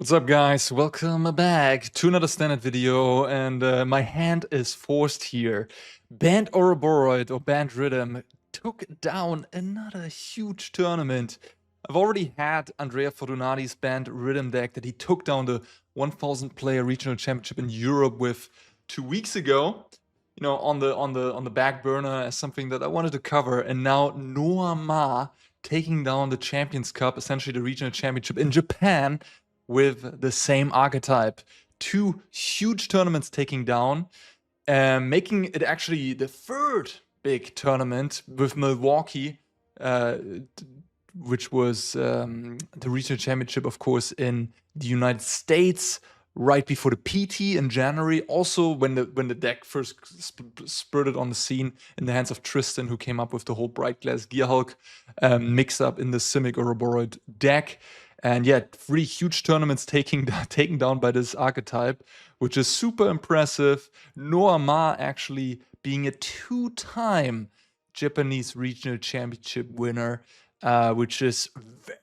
What's up, guys? Welcome back to another standard video, and my hand is forced here. Band Ouroboros or Band Rhythm took down another huge tournament. I've already had Andrea Fortunati's Band Rhythm deck that he took down the 1,000 player regional championship in Europe with 2 weeks ago. You know, on the back burner as something that I wanted to cover, and now Noah Ma taking down the Champions Cup, essentially the regional championship in Japan, with the same archetype. 2 huge tournaments taking down, making it actually the third big tournament with Milwaukee, which was the regional championship, of course, in the United States right before the PT in January. Also, when the deck first spurted on the scene in the hands of Tristan, who came up with the whole Bright Glass Gearhulk mix up in the Simic Ouroboros deck. And yeah, 3 huge tournaments taken down by this archetype, which is super impressive. Noah Ma actually being a 2-time Japanese regional championship winner, which is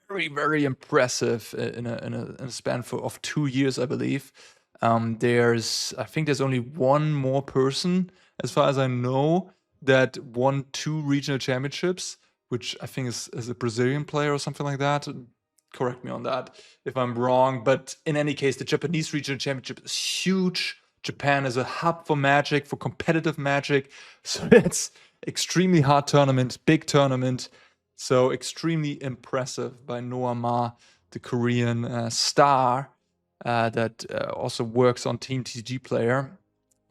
very, very impressive in a span of 2 years, I believe. I think there's only one more person, as far as I know, that won 2 regional championships, which I think is a Brazilian player or something like that. Correct me on that if I'm wrong, but in any case, the Japanese regional championship is huge. Japan is a hub for Magic, for competitive Magic, so it's extremely hard tournament, big tournament. So extremely impressive by Noah Ma, the Korean star that also works on Team TCG Player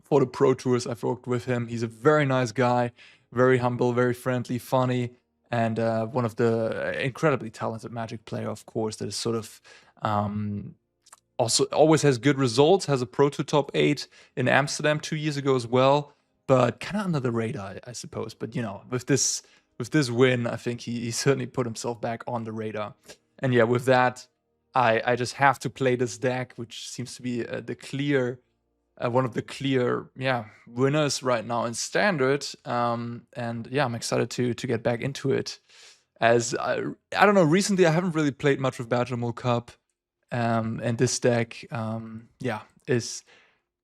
for the Pro Tours. I've worked with him. He's a very nice guy, very humble, very friendly, funny, and one of the incredibly talented Magic player, of course, that is sort of also always has good results, has a Pro Tour top 8 in Amsterdam 2 years ago as well, but kind of under the radar, I suppose. But, you know, with this win, I think he certainly put himself back on the radar. And yeah, with that, I just have to play this deck, which seems to be the clear one of the clear winners right now in standard, and yeah, I'm excited to get back into it. As I don't know, recently I haven't really played much with Badgermole Cup, and this deck is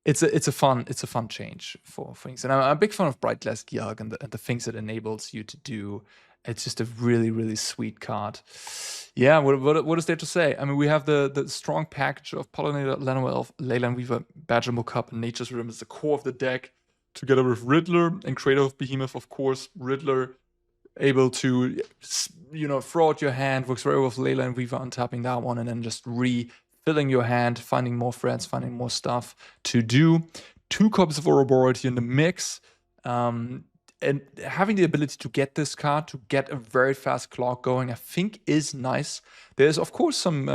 it's a fun change for things. And I'm a big fan of Bright Glass Gearhulk and the things it enables you to do. It's just a really, really sweet card. Yeah, what is there to say? I mean, we have the strong package of Pollinator, Llanowar Elf, Leyline Weaver, Badgermole Cup, and Nature's Rhythm is the core of the deck, together with Riddler and Crater of Behemoth, of course. Riddler able to, you know, throw out your hand, works very well with Leyline Weaver, untapping that one, and then just refilling your hand, finding more threats, finding more stuff to do. 2 copies of Ouroboros here in the mix. And having the ability to get this card, to get a very fast clock going, I think is nice. There's, of course, some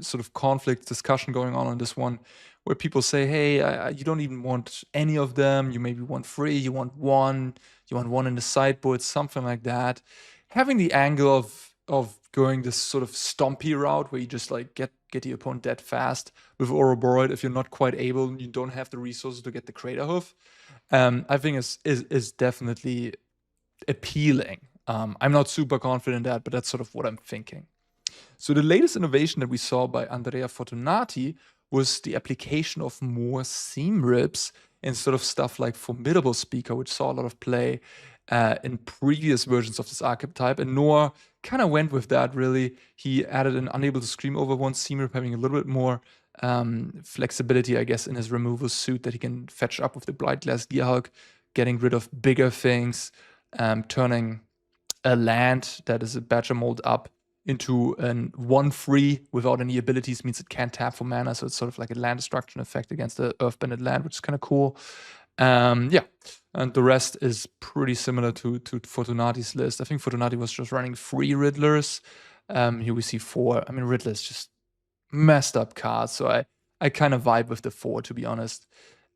sort of conflict discussion going on this one, where people say, hey, you don't even want any of them. You maybe want 3, you want 1, you want 1 in the sideboard, something like that. Having the angle of going this sort of stompy route, where you just like get the opponent dead fast with Ouroboros, if you're not quite able, you don't have the resources to get the Crater Hoof, I think is definitely appealing. I'm not super confident in that, but that's sort of what I'm thinking. So the latest innovation that we saw by Andrea Fortunati was the application of more seam rips instead of stuff like Formidable Speaker, which saw a lot of play in previous versions of this archetype. And Noah kind of went with that, really. He added an Unable to Scream over 1 seam rip, having a little bit more flexibility, I guess, in his removal suit that he can fetch up with the Bright Glass Gearhulk, getting rid of bigger things, turning a land that is a Badger mold up into an 1/3 without any abilities, means it can't tap for mana, so it's sort of like a land destruction effect against the Earthbended land, which is kind of cool. Yeah, and the rest is pretty similar to Fortunati's list. I think Fortunati was just running 3 Riddlers. Here we see 4. I mean, Riddler is just messed up cards, so I kind of vibe with the 4, to be honest.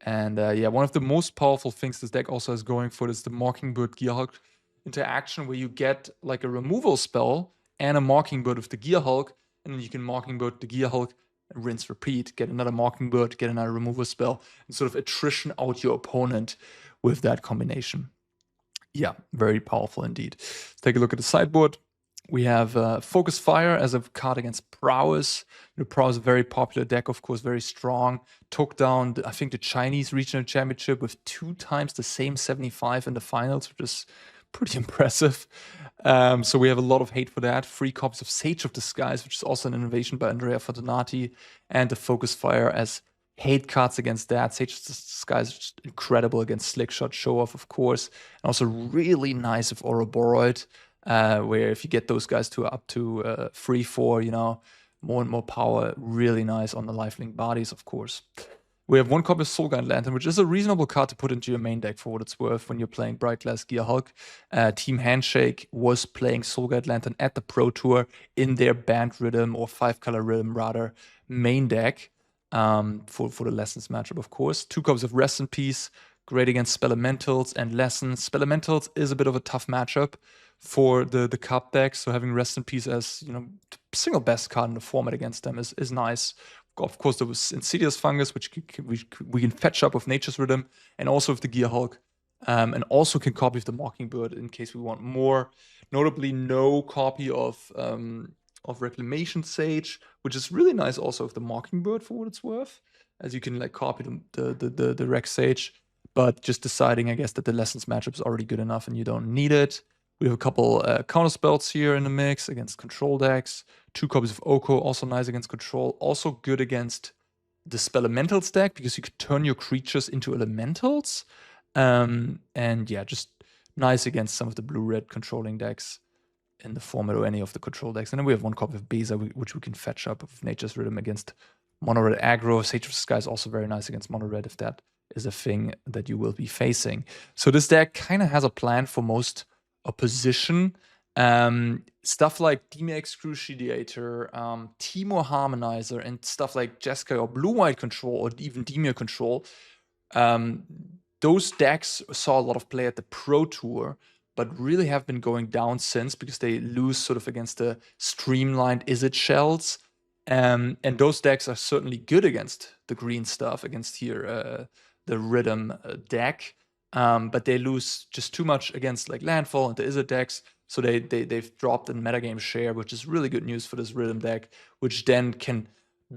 And yeah, one of the most powerful things this deck also is going for is the Mockingbird Gearhulk interaction, where you get like a removal spell and a Mockingbird with the Gearhulk, and then you can Mockingbird the Gearhulk, and rinse, repeat, get another Mockingbird, get another removal spell, and sort of attrition out your opponent with that combination. Yeah, very powerful indeed. Let's take a look at the sideboard. We have Focus Fire as a card against Prowess. Prowess is a very popular deck, of course, very strong. Took down, I think, the Chinese regional championship with 2 times the same 75 in the finals, which is pretty impressive. So we have a lot of hate for that. 3 copies of Sage of the Skies, which is also an innovation by Andrea Fortunati, and the Focus Fire as hate cards against that. Sage of the Skies is just incredible against Slickshot, Show Off, of course, and also really nice with Ouroboros. Where if you get those guys to up to 3-4, more and more power, really nice on the lifelink bodies, of course. We have 1 copy of Soulguide Lantern, which is a reasonable card to put into your main deck for what it's worth when you're playing Bright Glass Gear Hulk. Team Handshake was playing Soulguide Lantern at the Pro Tour in their Band Rhythm, or 5-color Rhythm rather, main deck for the Lessons matchup, of course. 2 copies of Rest in Peace, great against Spelementals and Lessons. Spelementals is a bit of a tough matchup for the Cup deck, so having Rest in Peace as the single best card in the format against them is nice. Of course, there was Insidious Fungus, which we can fetch up with Nature's Rhythm, and also with the Gear Hulk, and also can copy with the Mockingbird in case we want more. Notably, no copy of Reclamation Sage, which is really nice also with the Mockingbird for what it's worth, as you can copy the Rec Sage, but just deciding, I guess, that the Lessons matchup is already good enough and you don't need it. We have a couple counter spells here in the mix against control decks. 2 copies of Oko, also nice against control. Also good against the Spelementals deck, because you could turn your creatures into elementals. And yeah, just nice against some of the blue-red controlling decks in the format, or any of the control decks. And then we have 1 copy of Beza, which we can fetch up with Nature's Rhythm against mono-red aggro. Sage of the Sky is also very nice against mono-red, if that is a thing that you will be facing. So this deck kind of has a plan for most opposition. Stuff like Demir Excruciator, Timo Harmonizer, and stuff like Jeskai or Blue-White Control, or even Demir Control. Those decks saw a lot of play at the Pro Tour, but really have been going down since, because they lose sort of against the streamlined Izzet shells. And those decks are certainly good against the green stuff, against here the Rhythm deck. But they lose just too much against Landfall and the Izzet decks, so they've dropped in metagame share, which is really good news for this Rhythm deck, which then can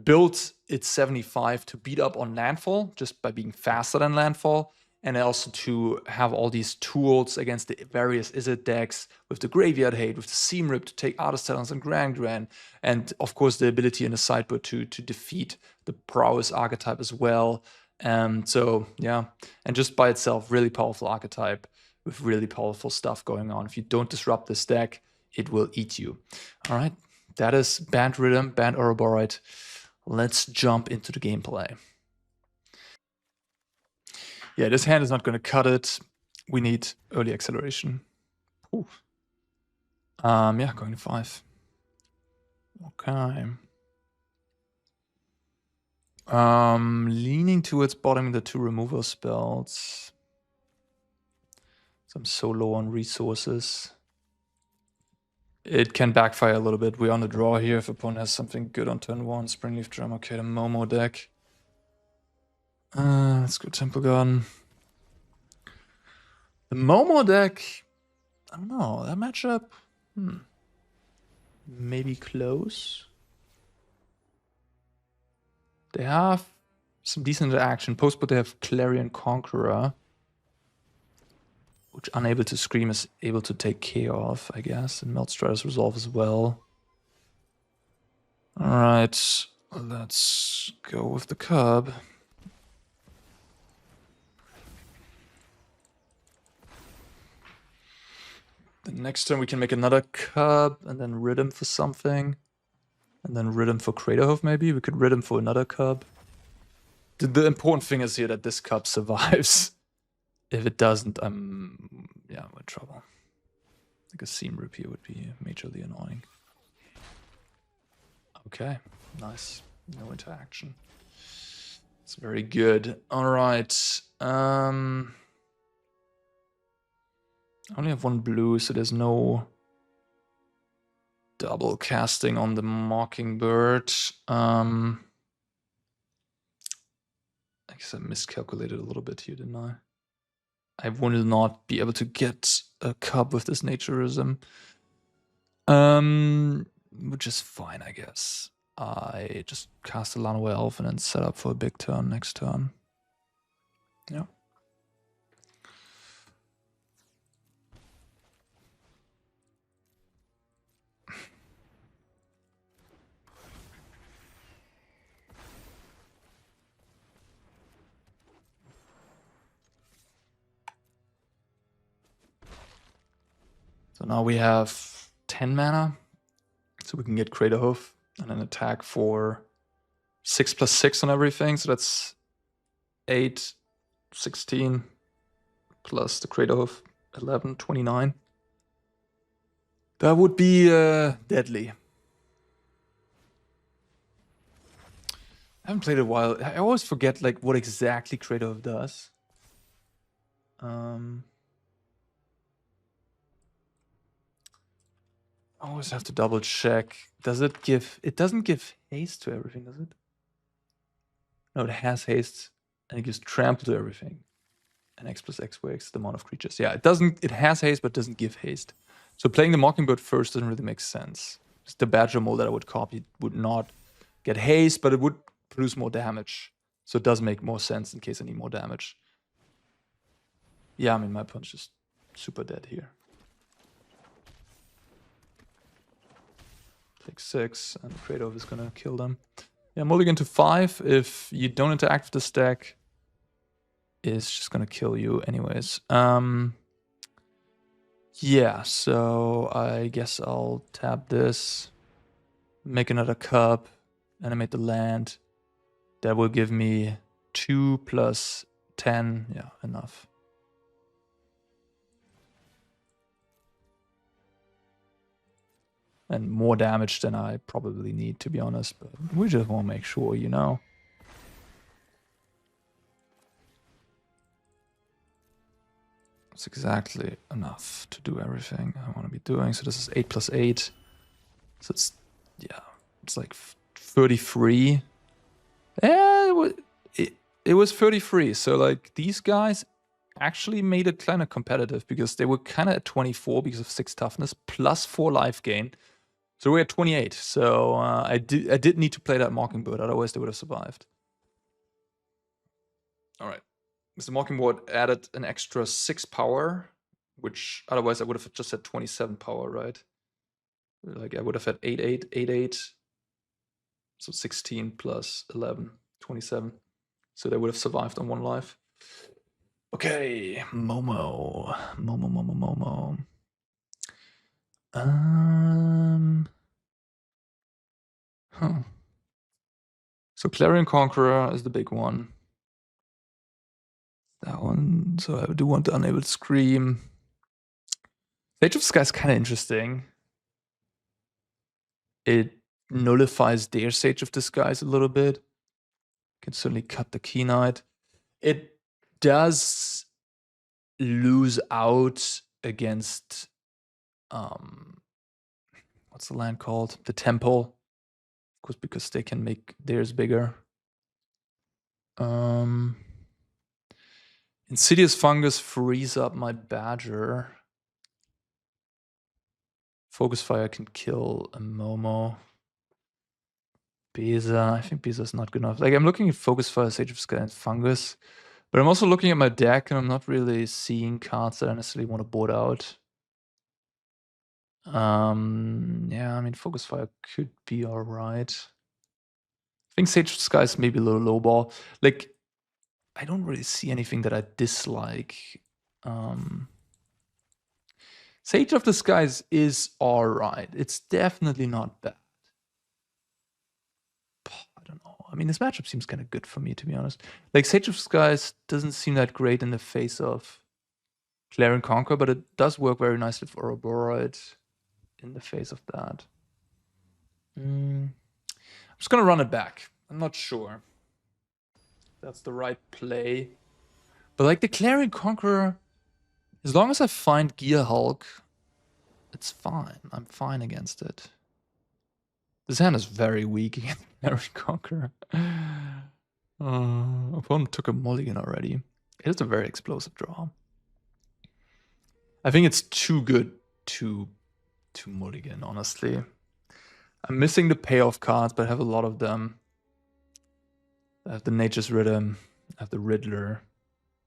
build its 75 to beat up on Landfall just by being faster than Landfall, and also to have all these tools against the various Izzet decks with the Graveyard Hate, with the Seam Rip to take Artist Talents and Grand Grand, and of course the ability in the sideboard to defeat the Prowess archetype as well. So yeah, and just by itself, really powerful archetype with really powerful stuff going on. If you don't disrupt this deck, it will eat you. All right, that is Band Rhythm, Band Ouroboros. Let's jump into the gameplay. Yeah, this hand is not going to cut it. We need early acceleration. Ooh. Yeah, going to 5. Okay. Leaning towards bottoming the 2 removal spells. So I'm so low on resources. It can backfire a little bit. We're on the draw here if opponent has something good on turn 1. Springleaf Drum, okay, the Momo deck. Let's go Temple Garden. The Momo deck, I don't know, that matchup, maybe close. They have some decent action. Post, but they have Clarion Conqueror, which Unable to Scream is able to take care of, I guess. And Meltstrider's Resolve as well. Alright, let's go with the Cub. The next turn we can make another Cub, and then Rhythm for something. And then Rhythm for Craterhoof, maybe? We could Rhythm for another Cub. The important thing is here that this Cub survives. If it doesn't, I'm in trouble. Like a Seam Rip here would be majorly annoying. Okay, nice. No interaction. It's very good. Alright. I only have 1 blue, so there's no double casting on the Mockingbird. I guess I miscalculated a little bit here, didn't I? I will not be able to get a Cub with this Naturism. Which is fine, I guess. I just cast a Llanowar Elf and then set up for a big turn next turn. Yeah. So now we have 10 mana. So we can get Crater Hoof and then attack for 6+6 on everything. So that's 8, 16 plus the Crater Hoof, 11, 29. That would be deadly. I haven't played it a while. I always forget like what exactly Crater Hoof does. I always have to double check. Does it give... It doesn't give haste to everything, does it? No, it has haste, and it gives trample to everything. And X+X works the amount of creatures. Yeah, it doesn't... It has haste, but doesn't give haste. So playing the Mockingbird first doesn't really make sense. Just the Badger mold that I would copy would not get haste, but it would produce more damage. So it does make more sense in case I need more damage. Yeah, I mean, my opponent's just super dead here. Take 6, and Kratos is gonna kill them. Yeah, mulligan to 5. If you don't interact with the stack, it's just gonna kill you anyways. Yeah, so I guess I'll tap this, make another cup, animate the land. That will give me 2 plus 10. Yeah, enough. And more damage than I probably need, to be honest. But we just want to make sure, you know. It's exactly enough to do everything I want to be doing. So this is 8 plus 8. So it's, yeah, it's like 33. Yeah, it was 33. So like these guys actually made it kind of competitive because they were kind of at 24 because of 6 toughness plus 4 life gain. So we're at 28. So I did need to play that Mockingbird, otherwise they would have survived. All right. Mr. Mockingbird added an extra 6 power, which otherwise I would have just had 27 power, right? Like I would have had 8, 8, 8, 8. So 16 plus 11, 27. So they would have survived on 1 life. Okay, Momo. Huh. So Clarion Conqueror is the big one. That one. So I do want the Unable to Scream. Sage of Sky is kind of interesting. It nullifies their Sage of Disguise a little bit. Can certainly cut the Key Knight. It does lose out against what's the land called? The Temple. Of course, because they can make theirs bigger. Insidious Fungus frees up my Badger. Focus Fire can kill a Momo. Beza, I think Beza is not good enough. Like, I'm looking at Focus Fire, Sage of Sky, and Fungus. But I'm also looking at my deck, and I'm not really seeing cards that I necessarily want to board out. Yeah, I mean, Focus Fire could be alright. I think Sage of Sky is maybe a little low ball. Like, I don't really see anything that I dislike. Sage of the Skies is alright. It's definitely not bad. I don't know. I mean, this matchup seems kind of good for me, to be honest. Like, Sage of Skies doesn't seem that great in the face of Clarion Conqueror, but it does work very nicely for Ouroboros in the face of that. I'm just gonna run it back. I'm not sure that's the right play. But like the Clarion Conqueror, as long as I find Gear Hulk, it's fine. I'm fine against it. This hand is very weak against Clarion Conqueror. Opponent took a mulligan already. It is a very explosive draw. I think it's too good to to mulligan, honestly. I'm missing the payoff cards, but I have a lot of them. I have the Nature's Rhythm, I have the Riddler,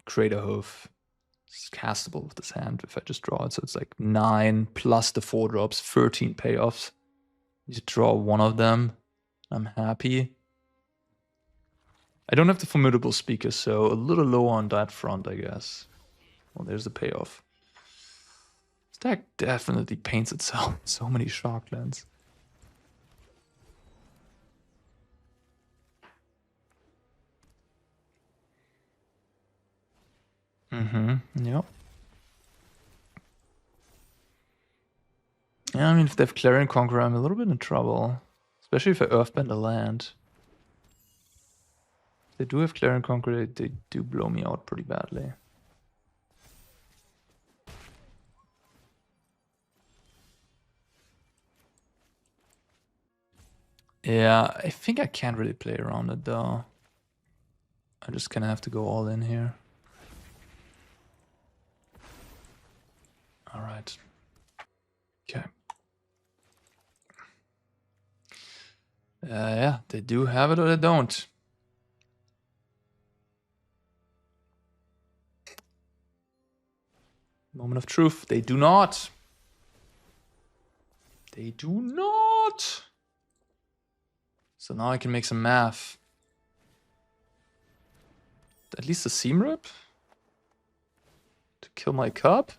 Craterhoof. It's castable with this hand if I just draw it. So it's like 9 plus the 4 drops, 13 payoffs. You draw one of them. I'm happy. I don't have the Formidable Speaker, so a little lower on that front, I guess. Well, there's the payoff. This deck definitely paints itself. So many Sharklands. Yep. Yeah, I mean, if they have Clarion Conqueror, I'm a little bit in trouble. Especially if I Earthbend a land. If they do have Clarion Conqueror, they do blow me out pretty badly. Yeah, I think I can't really play around it though. I'm just gonna have to go all in here. Alright. Okay. Yeah, they do have it or they don't. Moment of truth. They do not. They do not. So now I can make some math. At least a Seam Rip? To kill my cup?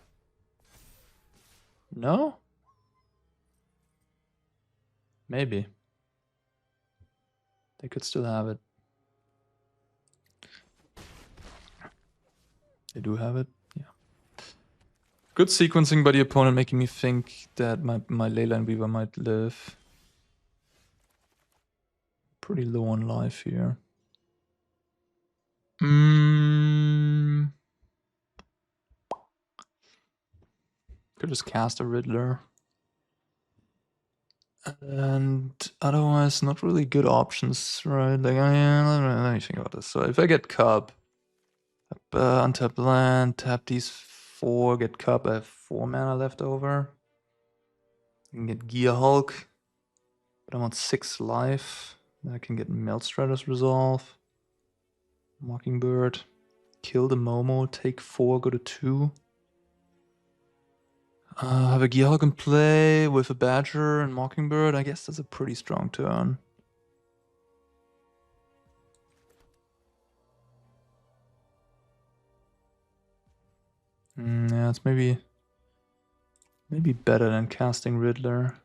No? Maybe. They could still have it. They do have it. Yeah. Good sequencing by the opponent, making me think that my Leyline Weaver might live. Pretty low on life here. Could just cast a Riddler. And otherwise, not really good options, right? Like, let me think about this. So if I get Cub, untap land, tap these 4, get Cub, I have 4 mana left over. I can get Gear Hulk, but I want 6 life. Then I can get Maelstrad's Resolve, Mockingbird, kill the Momo, take 4, go to 2. Have a Gearhulk in play with a Badger and Mockingbird. I guess that's a pretty strong turn. Yeah, it's maybe better than casting Riddler.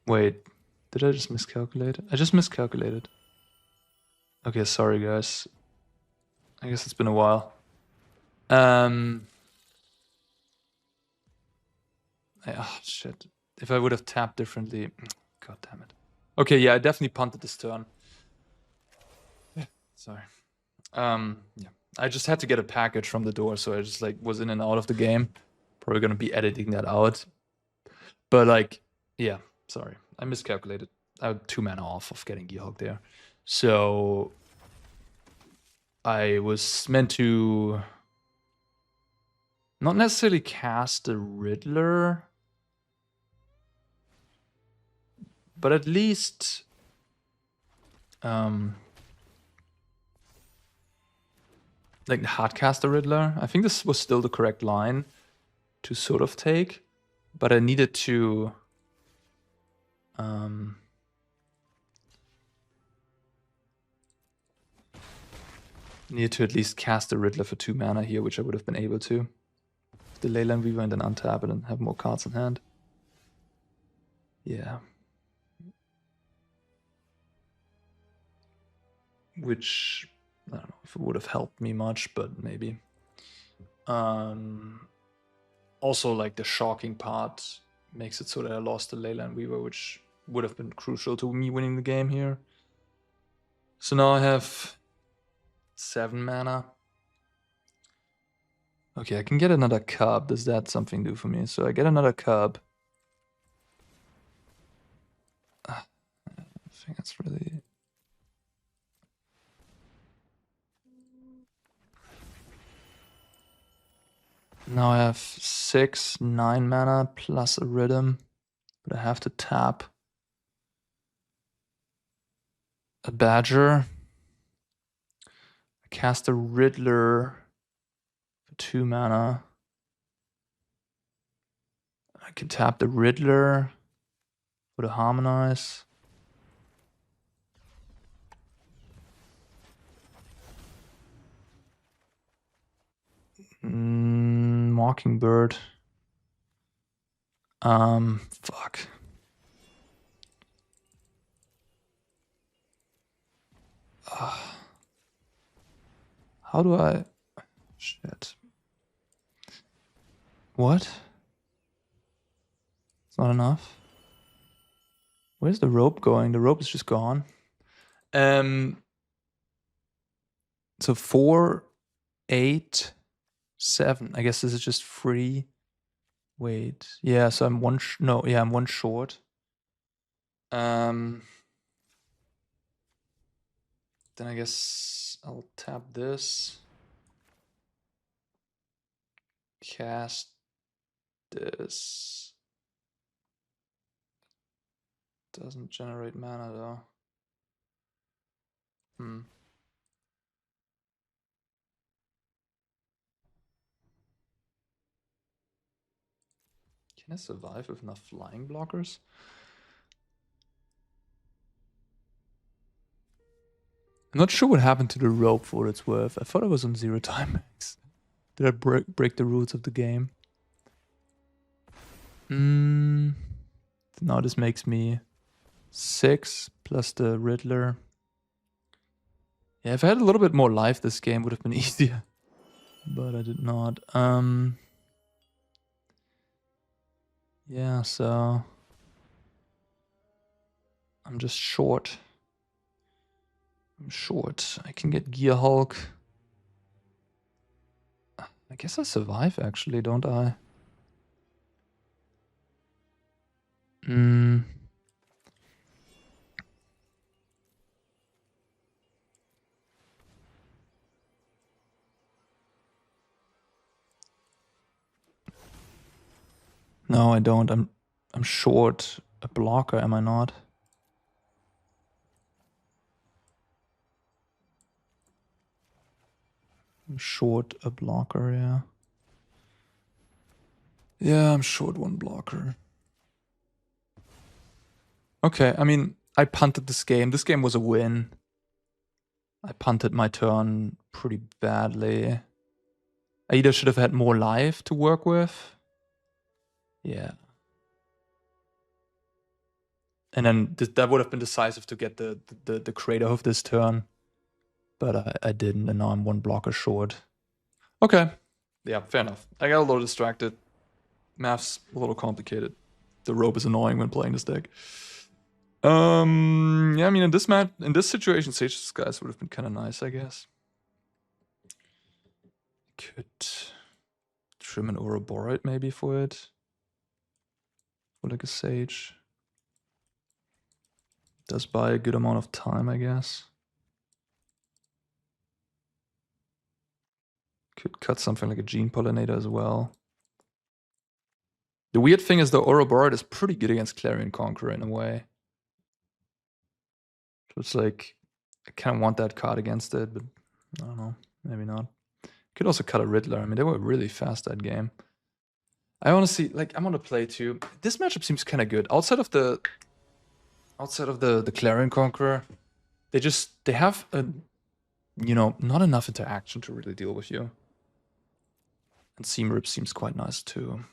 Wait, did I just miscalculate? I just miscalculated. Okay, sorry guys. I guess it's been a while. Oh shit. If I would have tapped differently. God damn it. Okay, yeah, I definitely punted this turn. Yeah, sorry. Yeah. I just had to get a package from the door, so I just like was in and out of the game. Probably gonna be editing that out. But like, yeah, sorry. I miscalculated. I had 2 mana off of getting Gearhulk there. So I was meant to not necessarily cast the Riddler, but at least like hardcast the Riddler. I think this was still the correct line to sort of take, but I needed to at least cast the Riddler for 2 mana here, which I would have been able to. The Leyline Weaver and then untap it and have more cards in hand. Yeah. Which, I don't know if it would have helped me much, but maybe. Also, like the shocking part makes it so that I lost the Leyline Weaver, which would have been crucial to me winning the game here. So now I have 7 mana. Okay, I can get another cub. Does that something do for me? So I get another cub. I think that's really... Now I have 6, 9 mana plus a rhythm. But I have to tap a Badger. I cast a Riddler for 2 mana. I can tap the Riddler for the Harmonize. Mockingbird. Fuck. How do I... Shit. What? It's not enough. Where's the rope going? The rope is just gone. So 4, 8, 7. I guess this is just free. Wait. Yeah, so I'm one... I'm one short. Then I guess I'll tap this. Cast this. Doesn't generate mana though. Can I survive with enough flying blockers? I'm not sure what happened to the rope for what it's worth. I thought I was on 0 time max. Did I break the rules of the game? Now this makes me 6 plus the Riddler. Yeah, if I had a little bit more life, this game would have been easier. But I did not. Yeah, so... I'm just short. I'm short. I can get Gear Hulk. I guess I survive actually, don't I? No, I don't. I'm short a blocker, am I not? I'm short a blocker, yeah. Yeah, I'm short 1 blocker. Okay, I mean, I punted this game. This game was a win. I punted my turn pretty badly. I either should have had more life to work with. Yeah. And then that would have been decisive to get the Crater Hoof this turn. But I didn't, and now I'm 1 blocker short. Okay. Yeah, fair enough. I got a little distracted. Math's a little complicated. The rope is annoying when playing this deck. Yeah, I mean, in this situation, Sage Disguise would have been kind of nice, I guess. Could trim an Ouroborite maybe for it. Or like a Sage. Does buy a good amount of time, I guess. Could cut something like a Gene Pollinator as well. The weird thing is the Ouroborite is pretty good against Clarion Conqueror in a way. So it's like, I kind of want that card against it, but I don't know, maybe not. Could also cut a Riddler. I mean, they were really fast that game. I honestly, like, I'm on the play too. This matchup seems kind of good. Outside of the Clarion Conqueror, they have a, not enough interaction to really deal with you. And Seam Rip seems quite nice too.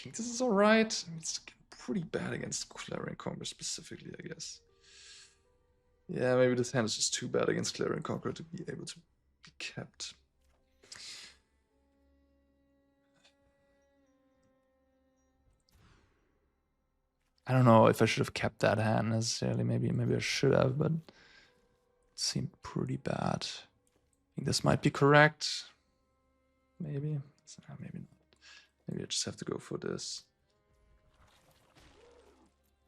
This is alright. I mean, it's pretty bad against Clarion Conqueror specifically, I guess. Yeah, maybe this hand is just too bad against Clarion Conqueror to be able to be kept. I don't know if I should have kept that hand necessarily. Maybe I should have, but it seemed pretty bad. I think this might be correct. Maybe. Maybe not. Maybe I just have to go for this.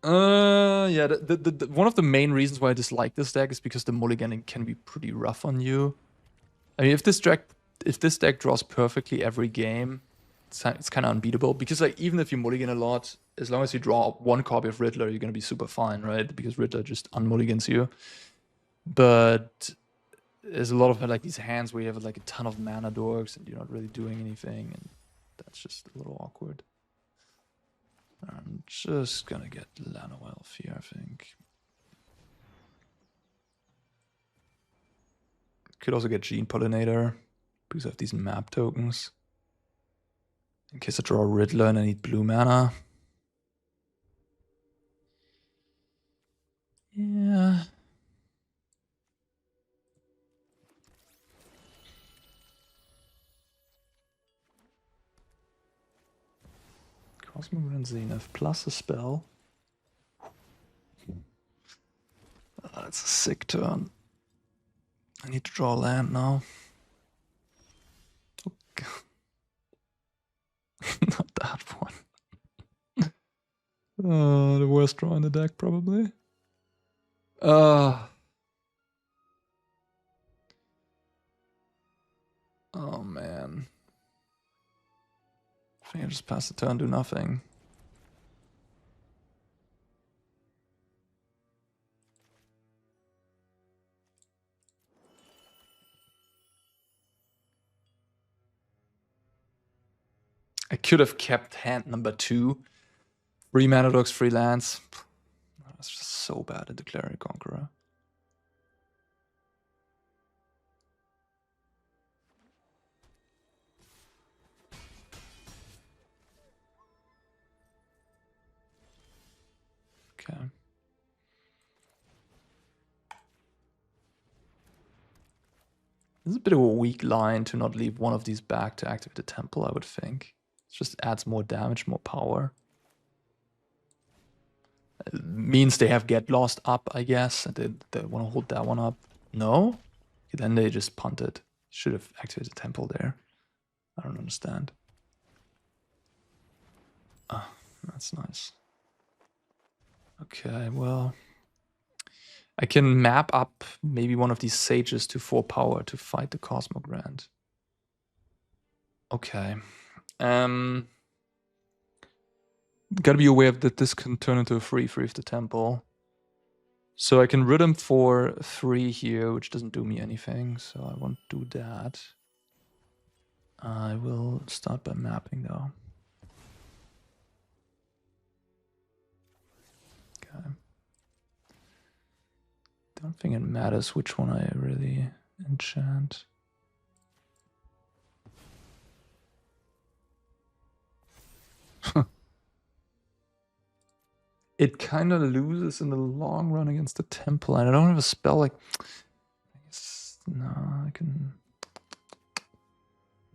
Yeah, one of the main reasons why I dislike this deck is because the mulliganing can be pretty rough on you. I mean, if this deck draws perfectly every game, it's kind of unbeatable. Because like even if you mulligan a lot, as long as you draw one copy of Riddler, you're gonna be super fine, right? Because Riddler just unmulligans you. But there's a lot of like these hands where you have like a ton of mana dorks and you're not really doing anything, and that's just a little awkward. I'm just gonna get Lano Elf here, I think. Could also get Gene Pollinator because I have these map tokens. In case I draw a Riddler and I need blue mana. Yeah. Cosmograph Zenith plus a spell. That's a sick turn. I need to draw land now. Okay. Not that one. The worst draw in the deck, probably. Oh man. I think I just pass the turn, do nothing. I could have kept hand number 2. 3 mana dogs, 3 lands. That's just so bad at Declaring Conqueror. Okay. This is a bit of a weak line to not leave one of these back to activate the temple, I would think. It just adds more damage, more power. It means they have Get Lost up, I guess, and they want to hold that one up. No? Then they just punted. Should have activated the temple there. I don't understand. Ah, that's nice. Okay, well, I can map up maybe one of these sages to 4 power to fight the Cosmogrand. Okay. Gotta be aware that this can turn into a 3/3 of the temple. So I can rid him for 3 here, which doesn't do me anything, so I won't do that. I will start by mapping though. Okay. Don't think it matters which one I really enchant. It kind of loses in the long run against the temple, and I don't have a spell like... I guess, no, I can...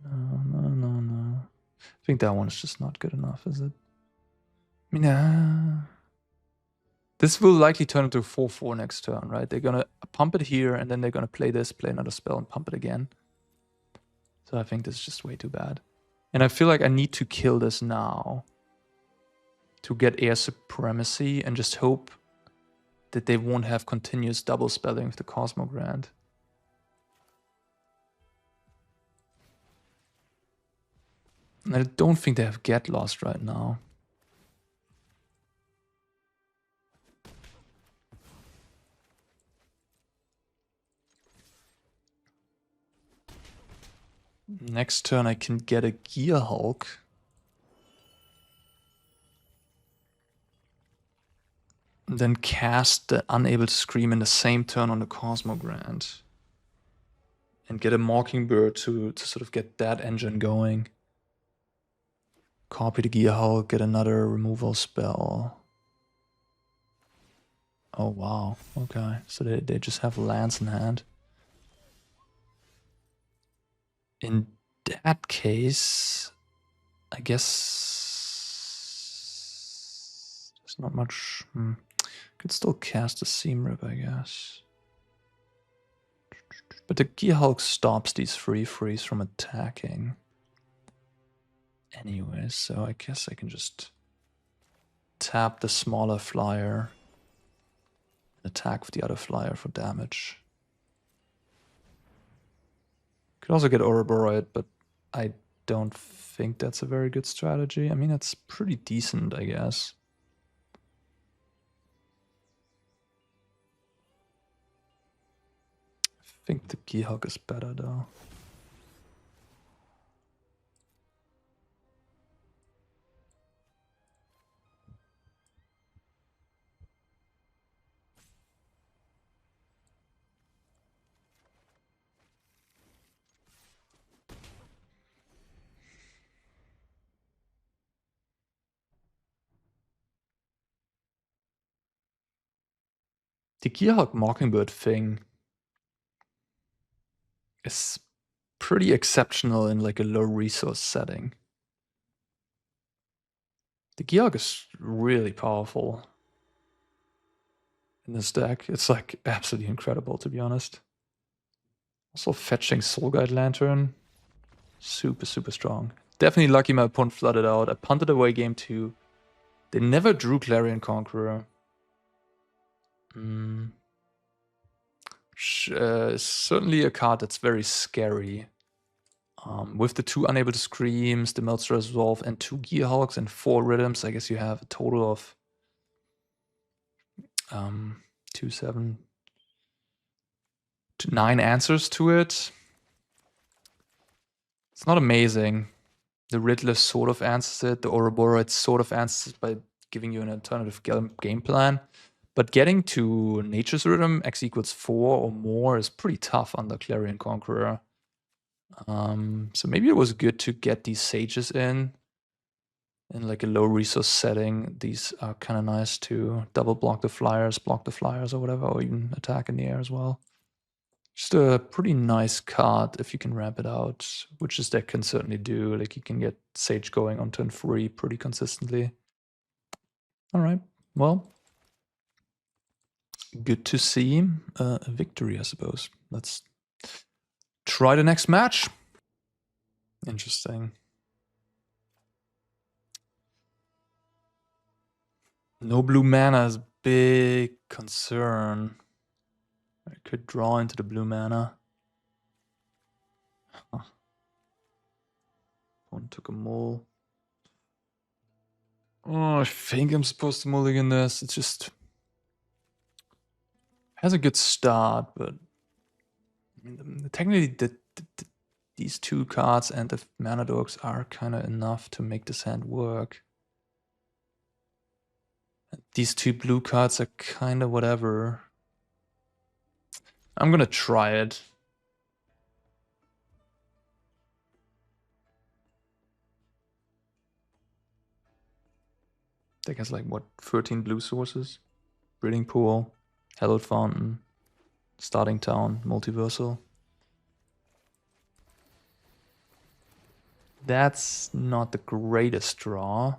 No. I think that one's just not good enough, is it? I mean, this will likely turn into a 4/4 next turn, right? They're gonna pump it here, and then they're gonna play this, play another spell, and pump it again. So I think this is just way too bad. And I feel like I need to kill this now to get air supremacy and just hope that they won't have continuous double spelling with the Cosmogrand. And I don't think they have Get Lost right now. Next turn I can get a Gear Hulk. And then cast the Unable to Scream in the same turn on the Cosmogrand. And get a Mockingbird to sort of get that engine going. Copy the Gear Hulk, get another removal spell. Oh wow, okay. So they just have lands in hand. In that case, I guess there's not much. Could still cast a Seam Rip, I guess. But the Gearhulk stops these free frees from attacking. Anyways, so I guess I can just tap the smaller flyer and attack with the other flyer for damage. Could also get Ouroboros, but I don't think that's a very good strategy. I mean, it's pretty decent, I guess. I think the Gearhulk is better, though. The Gearhulk Mockingbird thing is pretty exceptional in like a low resource setting. The Gearhulk is really powerful in this deck. It's like absolutely incredible, to be honest. Also fetching Soul Guide Lantern, super, super strong. Definitely lucky my opponent flooded out. I punted away game 2. They never drew Clarion Conqueror. Certainly a card that's very scary. With the 2 Unable to Screams, the Meltzer Resolve, and 2 Gearhulks and 4 Rhythms, I guess you have a total of 2, 7, 9 answers to it. It's not amazing. The Riddler sort of answers it. The Ouroboros sort of answers it by giving you an alternative game plan. But getting to Nature's Rhythm, X equals 4 or more, is pretty tough under Clarion Conqueror. So maybe it was good to get these Sages in like a low resource setting. These are kind of nice to double block the flyers, or whatever, or even attack in the air as well. Just a pretty nice card if you can ramp it out, which this deck can certainly do. Like you can get Sage going on turn 3 pretty consistently. All right, well, good to see a victory, I suppose. Let's try the next match. Interesting. No blue mana is a big concern. I could draw into the blue mana. One took a mull. Oh, I think I'm supposed to mulligan this. It's just has a good start, but I mean, technically these 2 cards and the mana dogs are kind of enough to make this hand work. And these 2 blue cards are kind of whatever. I'm gonna try it. Deck has like what, 13 blue sources? Breeding Pool, Hallowed Fountain, Starting Town, Multiversal. That's not the greatest draw.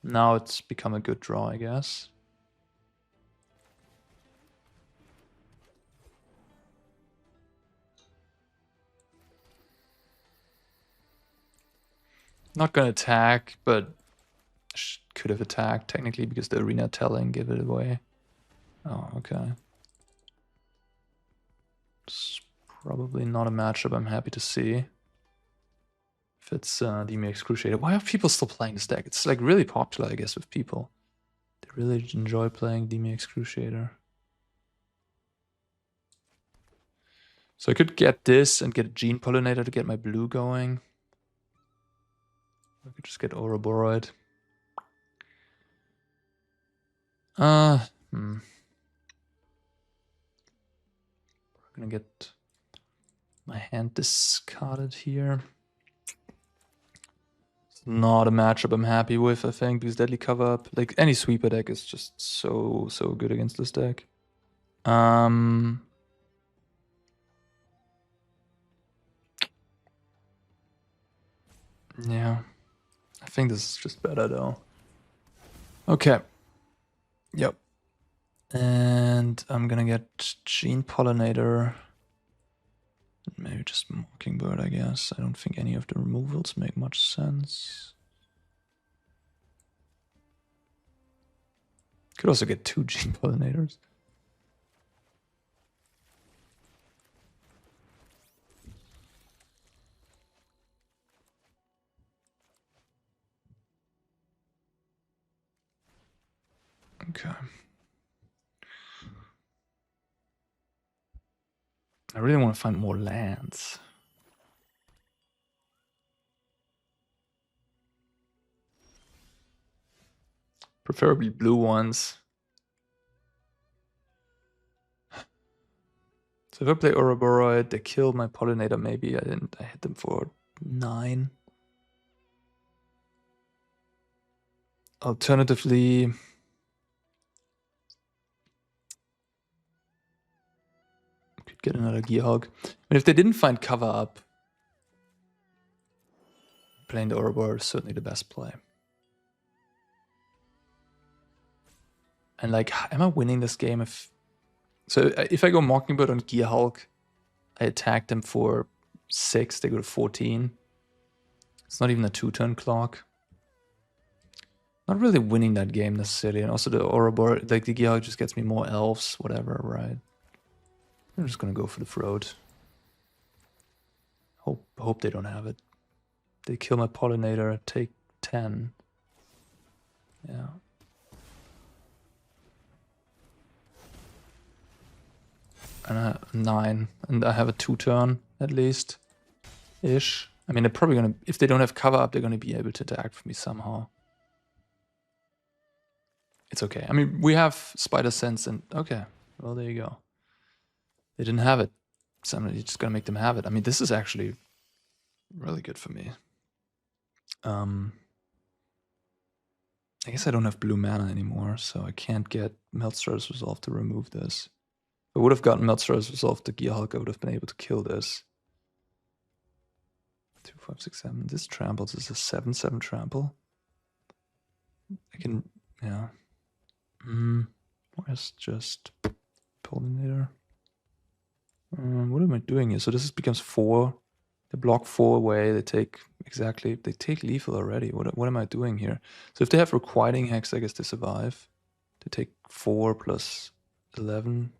Now it's become a good draw, I guess. Not gonna attack, but could have attacked technically because the arena telling gave it away. Oh, okay. It's probably not a matchup I'm happy to see. If it's DMX Crusader. Why are people still playing this deck? It's like really popular, I guess, with people. They really enjoy playing DMX Crusader. So I could get this and get a Gene Pollinator to get my blue going. I could just get Ouroboros. I'm gonna get my hand discarded here. It's not a matchup I'm happy with, I think, because Deadly Cover Up, like any sweeper deck is just so good against this deck. Yeah. I think this is just better though. Okay. Yep. And I'm gonna get Gene Pollinator. Maybe just Mockingbird, I guess. I don't think any of the removals make much sense. Could also get 2 Gene Pollinators. Okay. I really want to find more lands. Preferably blue ones. So if I play Ouroboros, they kill my Pollinator maybe. I hit them for 9. Alternatively, could get another Gearhulk. And if they didn't find cover up, playing the Ouroboros is certainly the best play. And like, am I winning this game if... So if I go Mockingbird on Gearhulk, I attack them for 6, they go to 14. It's not even a 2-turn clock. Not really winning that game necessarily. And also the Ouroboros, like the Gearhulk just gets me more elves, whatever, right? I'm just gonna go for the throat. Hope they don't have it. They kill my Pollinator, take 10. Yeah. And I have 9. And I have a 2-turn, at least. Ish. I mean, they're probably gonna... If they don't have cover up, they're gonna be able to attack for me somehow. It's okay. I mean, we have Spider Sense and... Okay. Well, there you go. They didn't have it. So I'm just gonna make them have it. I mean, this is actually really good for me. I guess I don't have blue mana anymore, so I can't get Meltstrata's Resolve to remove this. If I would have gotten Meltstrata's Resolve to Gearhulk, I would have been able to kill this. 2, 5, 6, 7. This tramples. This is a 7/7 trample. I can... Yeah. Where's just Pollinator? What am I doing here? So this becomes 4. They block 4 away. They take exactly... They take lethal already. What am I doing here? So if they have Requiting Hex, I guess they survive. They take 4 plus 11.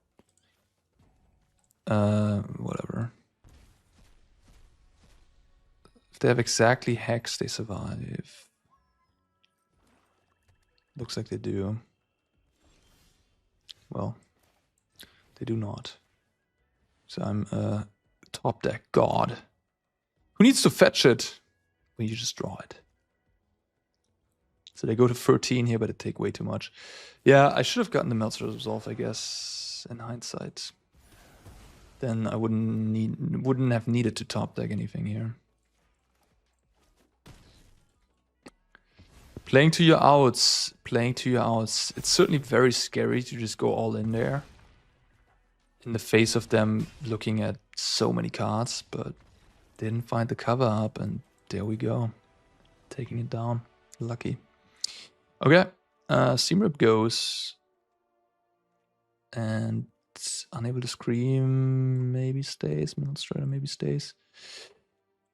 Whatever. If they have exactly Hex, they survive. Looks like they do. Well, they do not. So I'm a top deck god. Who needs to fetch it? Well, you just draw it. So they go to 13 here, but it take way too much. Yeah, I should have gotten the Meltstrata's Resolve, I guess, in hindsight. Then I wouldn't have needed to top deck anything here. Playing to your outs. Playing to your outs. It's certainly very scary to just go all in there. In the face of them looking at so many cards, but didn't find the cover up, and there we go. Taking it down. Lucky. Okay. Seamrip goes. And unable to scream, maybe stays. Meltstrata maybe stays.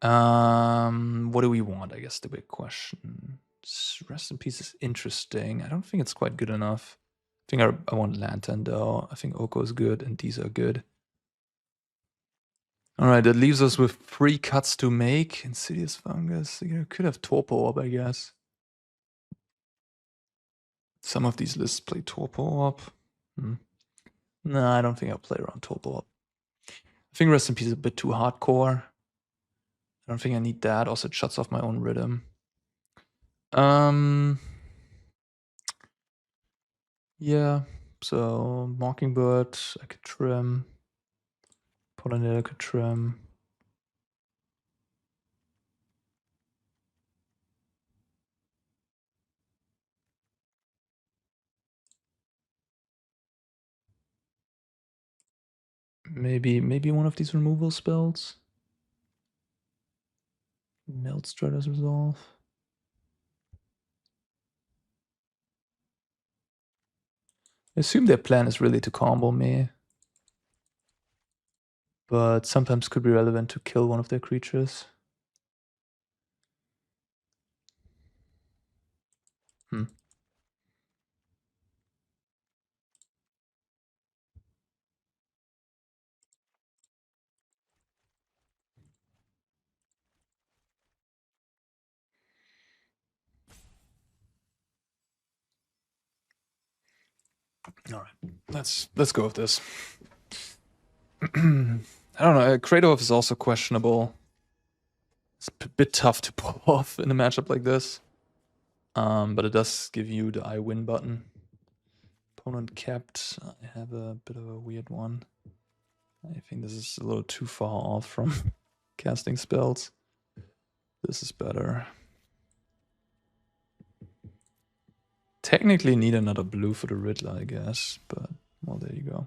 What do we want? I guess the big question. Rest in Peace is interesting. I don't think it's quite good enough. I think I want Lantern though. I think Oko is good and these are good. Alright, that leaves us with 3 cuts to make. Insidious Fungus. You could have Torpor Orb, I guess. Some of these lists play Torpor Orb. No, I don't think I'll play around Torpor Orb. I think Rest in Peace is a bit too hardcore. I don't think I need that. Also, it shuts off my own rhythm. Yeah, so Mockingbird, I could trim. Pollinator could trim. Maybe one of these removal spells. Meltstrata's Resolve. I assume their plan is really to combo me. But sometimes could be relevant to kill one of their creatures. All right, let's go with this. I don't know. Kratos is also questionable. It's a bit tough to pull off in a matchup like this. But it does give you the I win button. Opponent kept. I have a bit of a weird one. I think this is a little too far off from casting spells. This is better. Technically need another blue for the Riddler, I guess, but well, there you go.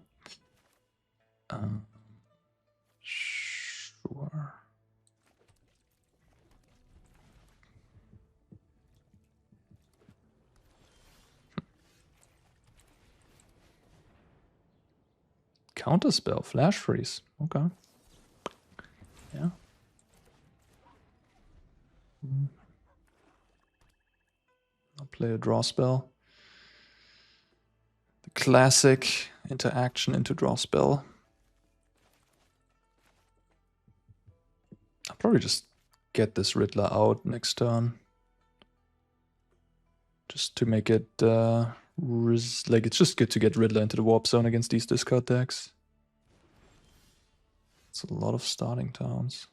Sure. Counterspell, flash freeze. Okay. Yeah. I'll play a draw spell. The classic interaction into draw spell. I'll probably just get this Riddler out next turn. Just to make it like it's just good to get Riddler into the warp zone against these discard decks. It's a lot of starting towns.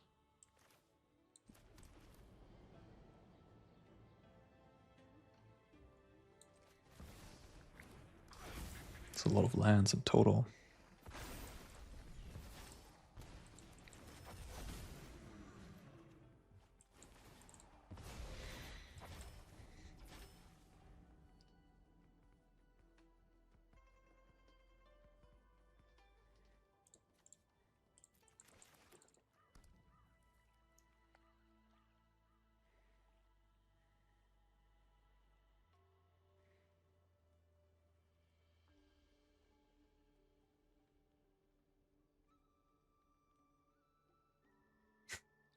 It's a lot of lands in total.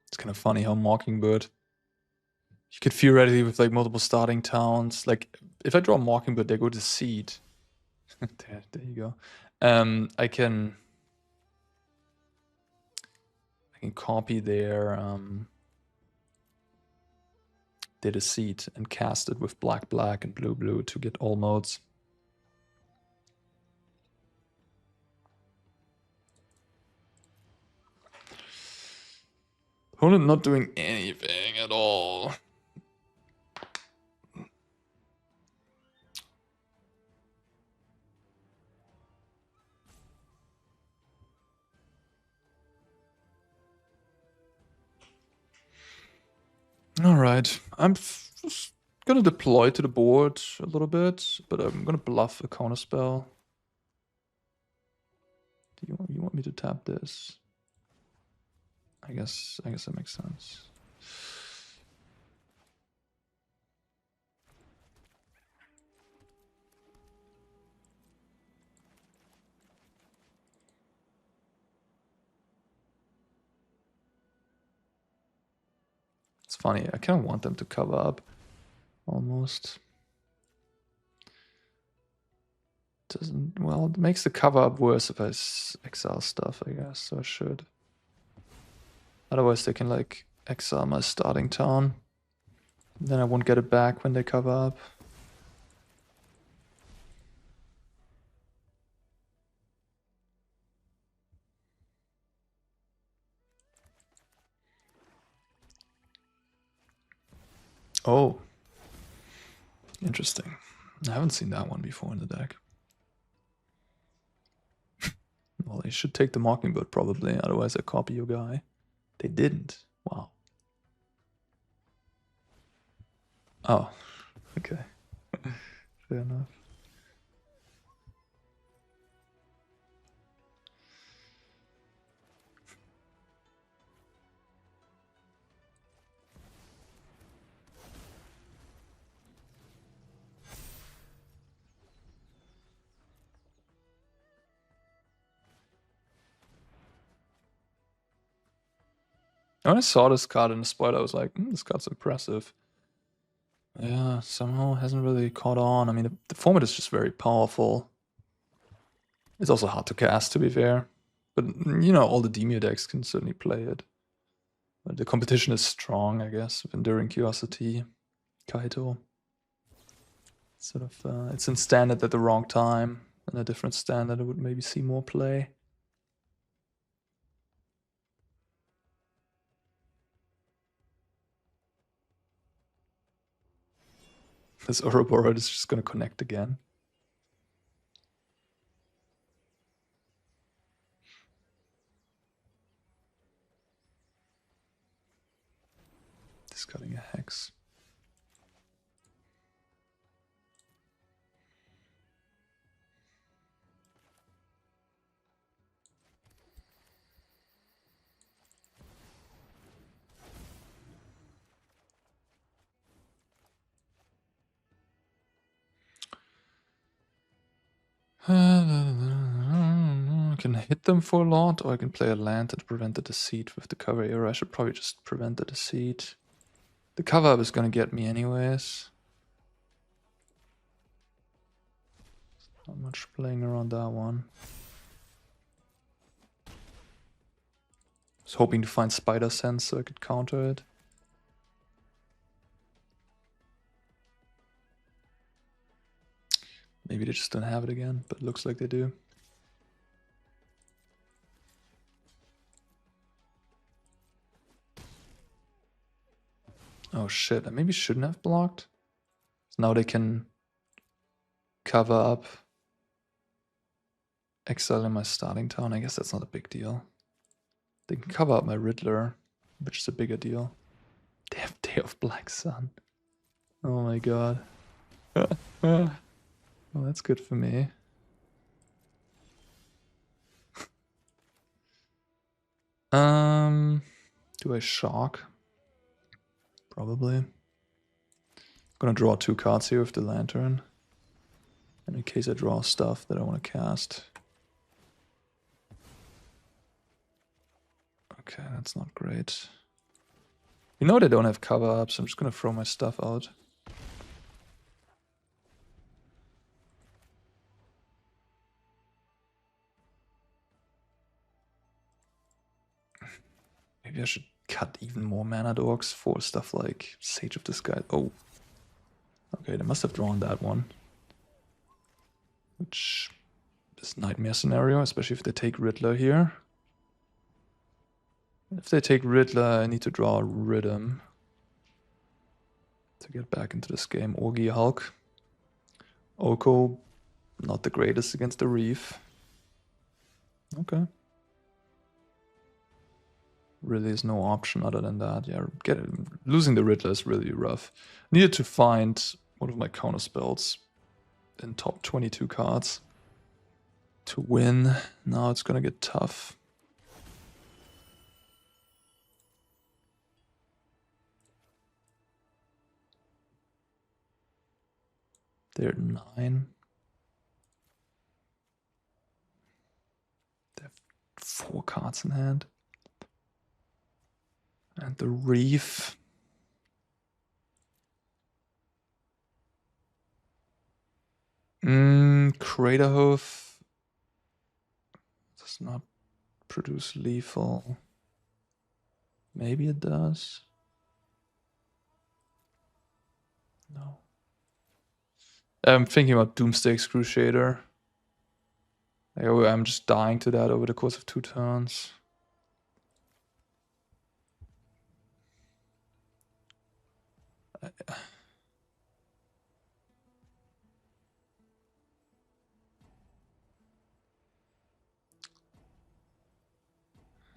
It's kind of funny how Mockingbird, you could theoretically with like multiple starting towns, like if I draw Mockingbird, they go to Seed. there you go. I can copy their Deceit and cast it with black black and blue blue to get all modes. Opponent not doing anything at all. All right, I'm just gonna deploy to the board a little bit, but I'm gonna bluff a counter spell. Do you want me to tap this? I guess that makes sense. It's funny. I kind of want them to cover up, almost. Doesn't, well, it makes the cover up worse if I exile stuff, I guess, so I should. Otherwise they can like exile my starting town. Then I won't get it back when they cover up. Oh. Interesting. I haven't seen that one before in the deck. Well, they should take the Mockingbird probably, otherwise I copy your guy. They didn't. Wow. Oh, okay. Fair enough. When I saw this card in the spoiler, I was like, this card's impressive. Yeah, somehow hasn't really caught on. I mean, the format is just very powerful. It's also hard to cast, to be fair. But, you know, all the Demio decks can certainly play it. But the competition is strong, I guess, with Enduring Curiosity, Kaito. Sort of, it's in standard at the wrong time. In a different standard, I would maybe see more play. This Ouroboros is just going to connect again. Discarding a Hex. I can hit them for a lot, or I can play a land to prevent the deceit with the cover era. I should probably just prevent the deceit. The cover up is gonna get me anyways. Not much playing around that one. I was hoping to find Spider Sense so I could counter it. Maybe they just don't have it again, but it looks like they do. Oh shit, I maybe shouldn't have blocked. Now they can cover up exile in my starting town. I guess that's not a big deal. They can cover up my Riddler, which is a bigger deal. They have Day of Black Sun. Oh my god. Well, that's good for me. Do I shock? Probably. Gonna draw 2 cards here with the Lantern. And in case I draw stuff that I want to cast. Okay, that's not great. You know they don't have cover up, so I'm just gonna throw my stuff out. Maybe I should cut even more mana dorks for stuff like Sage of Disguise. Oh. Okay, they must have drawn that one. Which is nightmare scenario, especially if they take Riddler here. If they take Riddler, I need to draw a Rhythm to get back into this game. Orgy Hulk. Oko, not the greatest against the Reef. Okay. Really is no option other than that. Yeah, losing the Riddler is really rough. Needed to find one of my counter spells in top 22 cards to win. Now it's gonna get tough. They're at 9. They have 4 cards in hand. And the Reef. Craterhoof does not produce lethal. Maybe it does. No. I'm thinking about Doomsday Excruciator. I'm just dying to that over the course of 2 turns.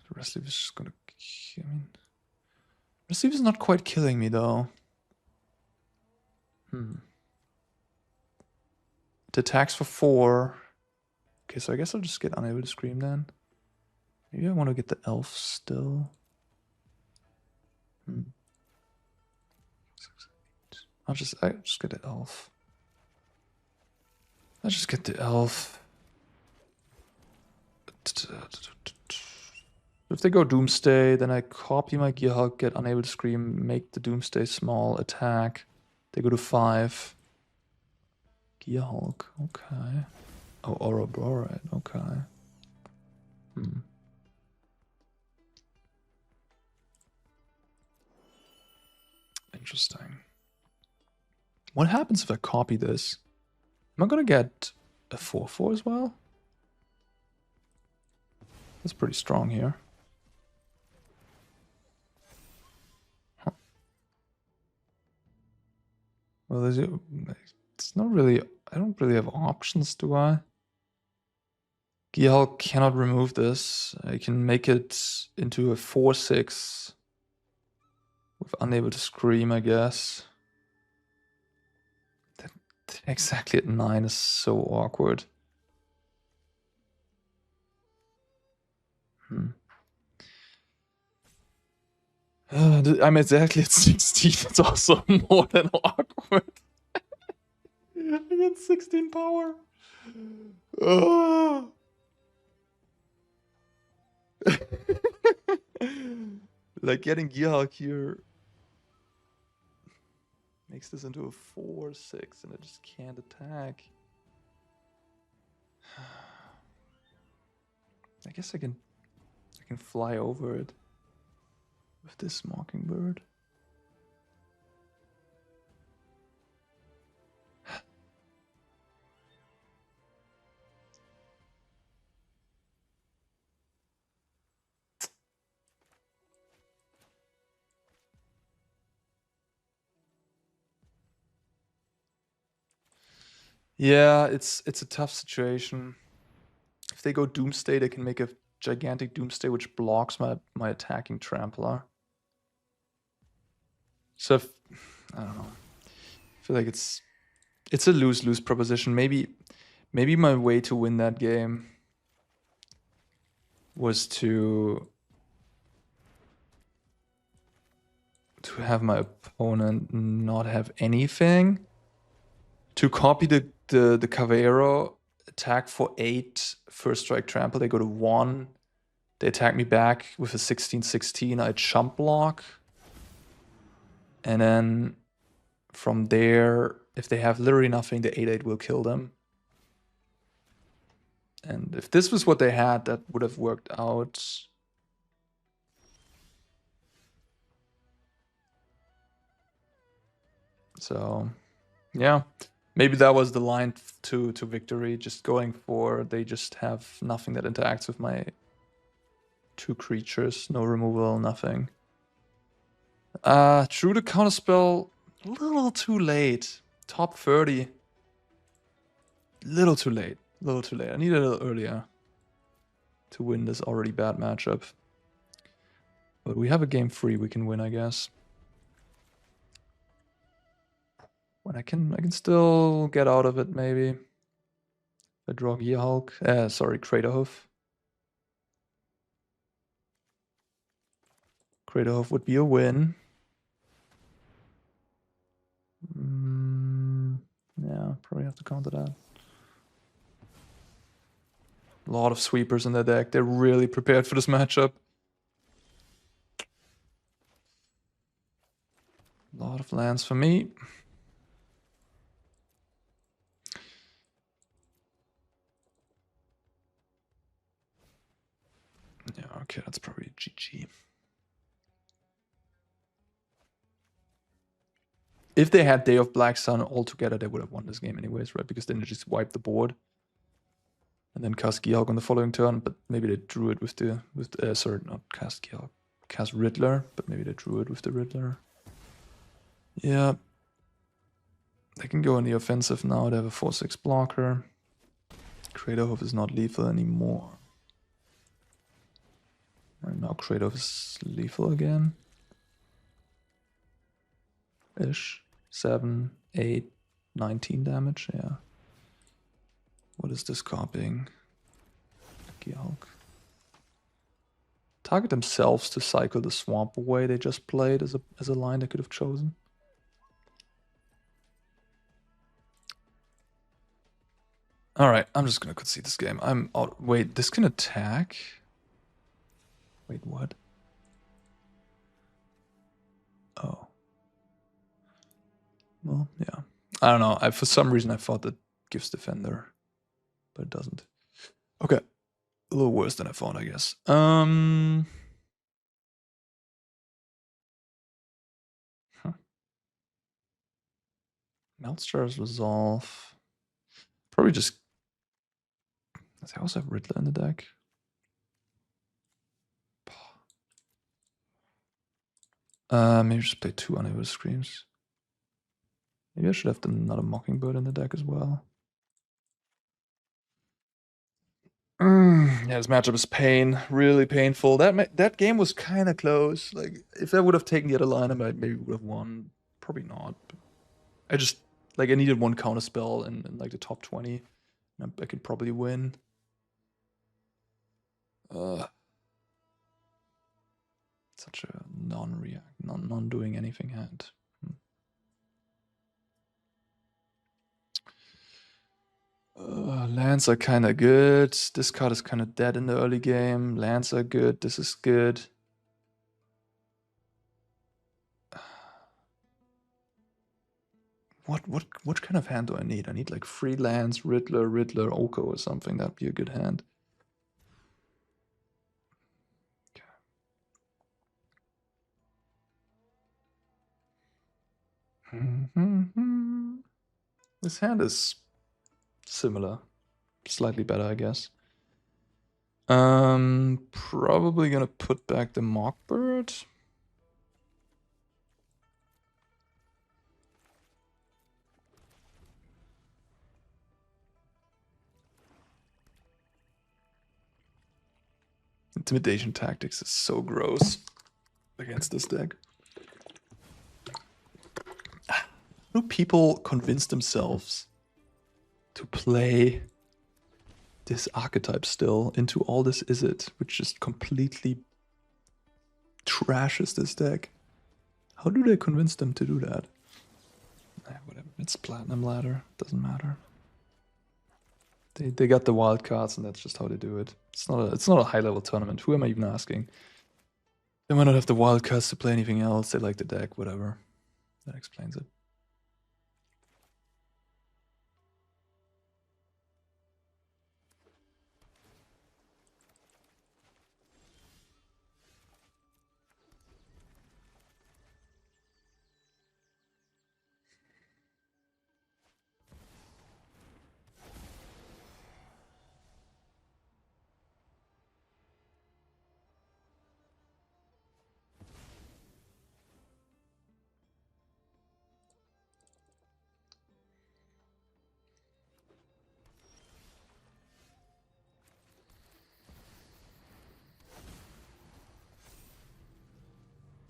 The rest of it is just gonna. I mean, rest of it is not quite killing me though. It attacks for 4. Okay, so I guess I'll just get Unable to Scream then. Maybe I want to get the Elf still. I'll just get the Elf. I'll just get the Elf. If they go Doomsday, then I copy my Gear Hulk, get Unable to Scream, make the Doomsday small, attack. They go to 5. Gear Hulk, okay. Oh, Ouroboros, okay. Interesting. What happens if I copy this? Am I gonna get a 4/4 as well? That's pretty strong here. Huh. Well, it's not really. I don't really have options, do I? Gear cannot remove this. I can make it into a 4/6 with Unable to Scream, I guess. That exactly at 9 is so awkward. I'm exactly at 16. It's also more than awkward. I get 16 power. Oh. Like getting Gearhulk here makes this into a 4/6 and I just can't attack. I guess I can fly over it with this Mockingbird. Yeah, it's a tough situation. If they go Doomsday, they can make a gigantic Doomsday which blocks my attacking Trampler. So I don't know. I feel like it's a lose-lose proposition. Maybe my way to win that game was to have my opponent not have anything, to copy the Cavero, attack for 8, first strike trample, they go to 1, they attack me back with a 16/16, I chump block, and then from there, if they have literally nothing, the 8/8 will kill them. And if this was what they had, that would have worked out. So, yeah, maybe that was the line to victory. Just going for, they just have nothing that interacts with my 2 creatures, no removal, nothing. True to counterspell, a little too late. Top 30. Little too late. Little too late. I needed a little earlier to win this already bad matchup. But we have a game 3 we can win, I guess. When I can still get out of it, maybe. I draw Gearhulk. Sorry, Craterhoof. Craterhoof would be a win. Yeah, probably have to counter that. A lot of sweepers in their deck. They're really prepared for this matchup. A lot of lands for me. Yeah, okay, that's probably GG. If they had Day of Black Sun all together, they would have won this game anyways, right? Because then they just wiped the board. And then cast Gearhulk on the following turn, but maybe they drew it with the sorry, not cast Gearhulk, cast Riddler, but maybe they drew it with the Riddler. Yeah. They can go on the offensive now. They have a 4/6 blocker. Craterhoof is not lethal anymore. And now Craterhoof is lethal again. Ish. 7, 8, 19 damage, yeah. What is this copying? Gearhulk. Target themselves to cycle the swamp away they just played as a line they could have chosen. Alright, I'm just gonna concede this game. I'm out. Wait, this can attack? Wait, what? Oh. Well, yeah. I don't know. For some reason I thought that gives Defender, but it doesn't. Okay. A little worse than I thought, I guess. Meltstars Resolve. Probably just. I also have Riddler in the deck. Maybe just play 2 Unable Screams. Maybe I should have another Mockingbird in the deck as well. Yeah, this matchup is pain, really painful. That game was kind of close. Like, if I would have taken the other line, I maybe would have won. Probably not. But I just I needed one counter spell in like the top 20. And I could probably win. Such a non-doing anything hand. Lands are kind of good. This card is kind of dead in the early game. Lands are good. This is good. What kind of hand do I need? I need like 3 lands, Riddler, Oko or something. That'd be a good hand. This hand is similar. Slightly better, I guess. Probably gonna put back the Mockbird. Intimidation tactics is so gross against this deck. How do people convince themselves to play this archetype still into all this Izzet, which just completely trashes this deck? How do they convince them to do that? Whatever, it's Platinum Ladder, doesn't matter. They got the wild cards, and that's just how they do it. It's not a high level tournament. Who am I even asking? They might not have the wild cards to play anything else. They like the deck, whatever. That explains it.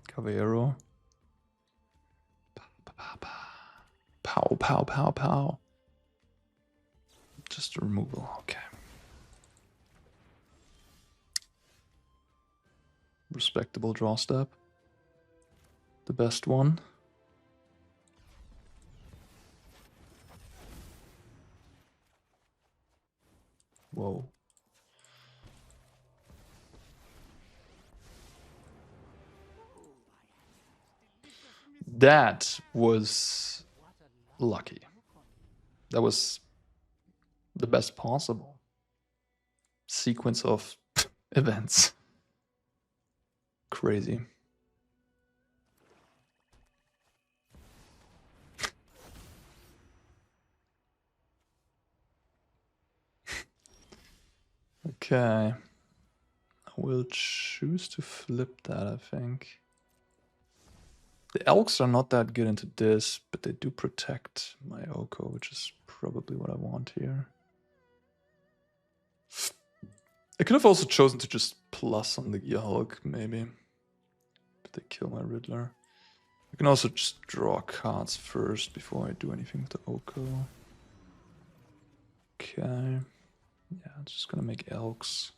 Caballero. Pow, pow, pow, pow. Just a removal, okay. Respectable draw step. The best one. Whoa. That was lucky. That was the best possible sequence of events. Crazy. Okay. I will choose to flip that, I think. The Elks are not that good into this, but they do protect my Oko, which is probably what I want here. I could have also chosen to just plus on the Hulk, maybe. But they kill my Riddler. I can also just draw cards first before I do anything with the Oko. Okay. Yeah, I'm just gonna make Elks.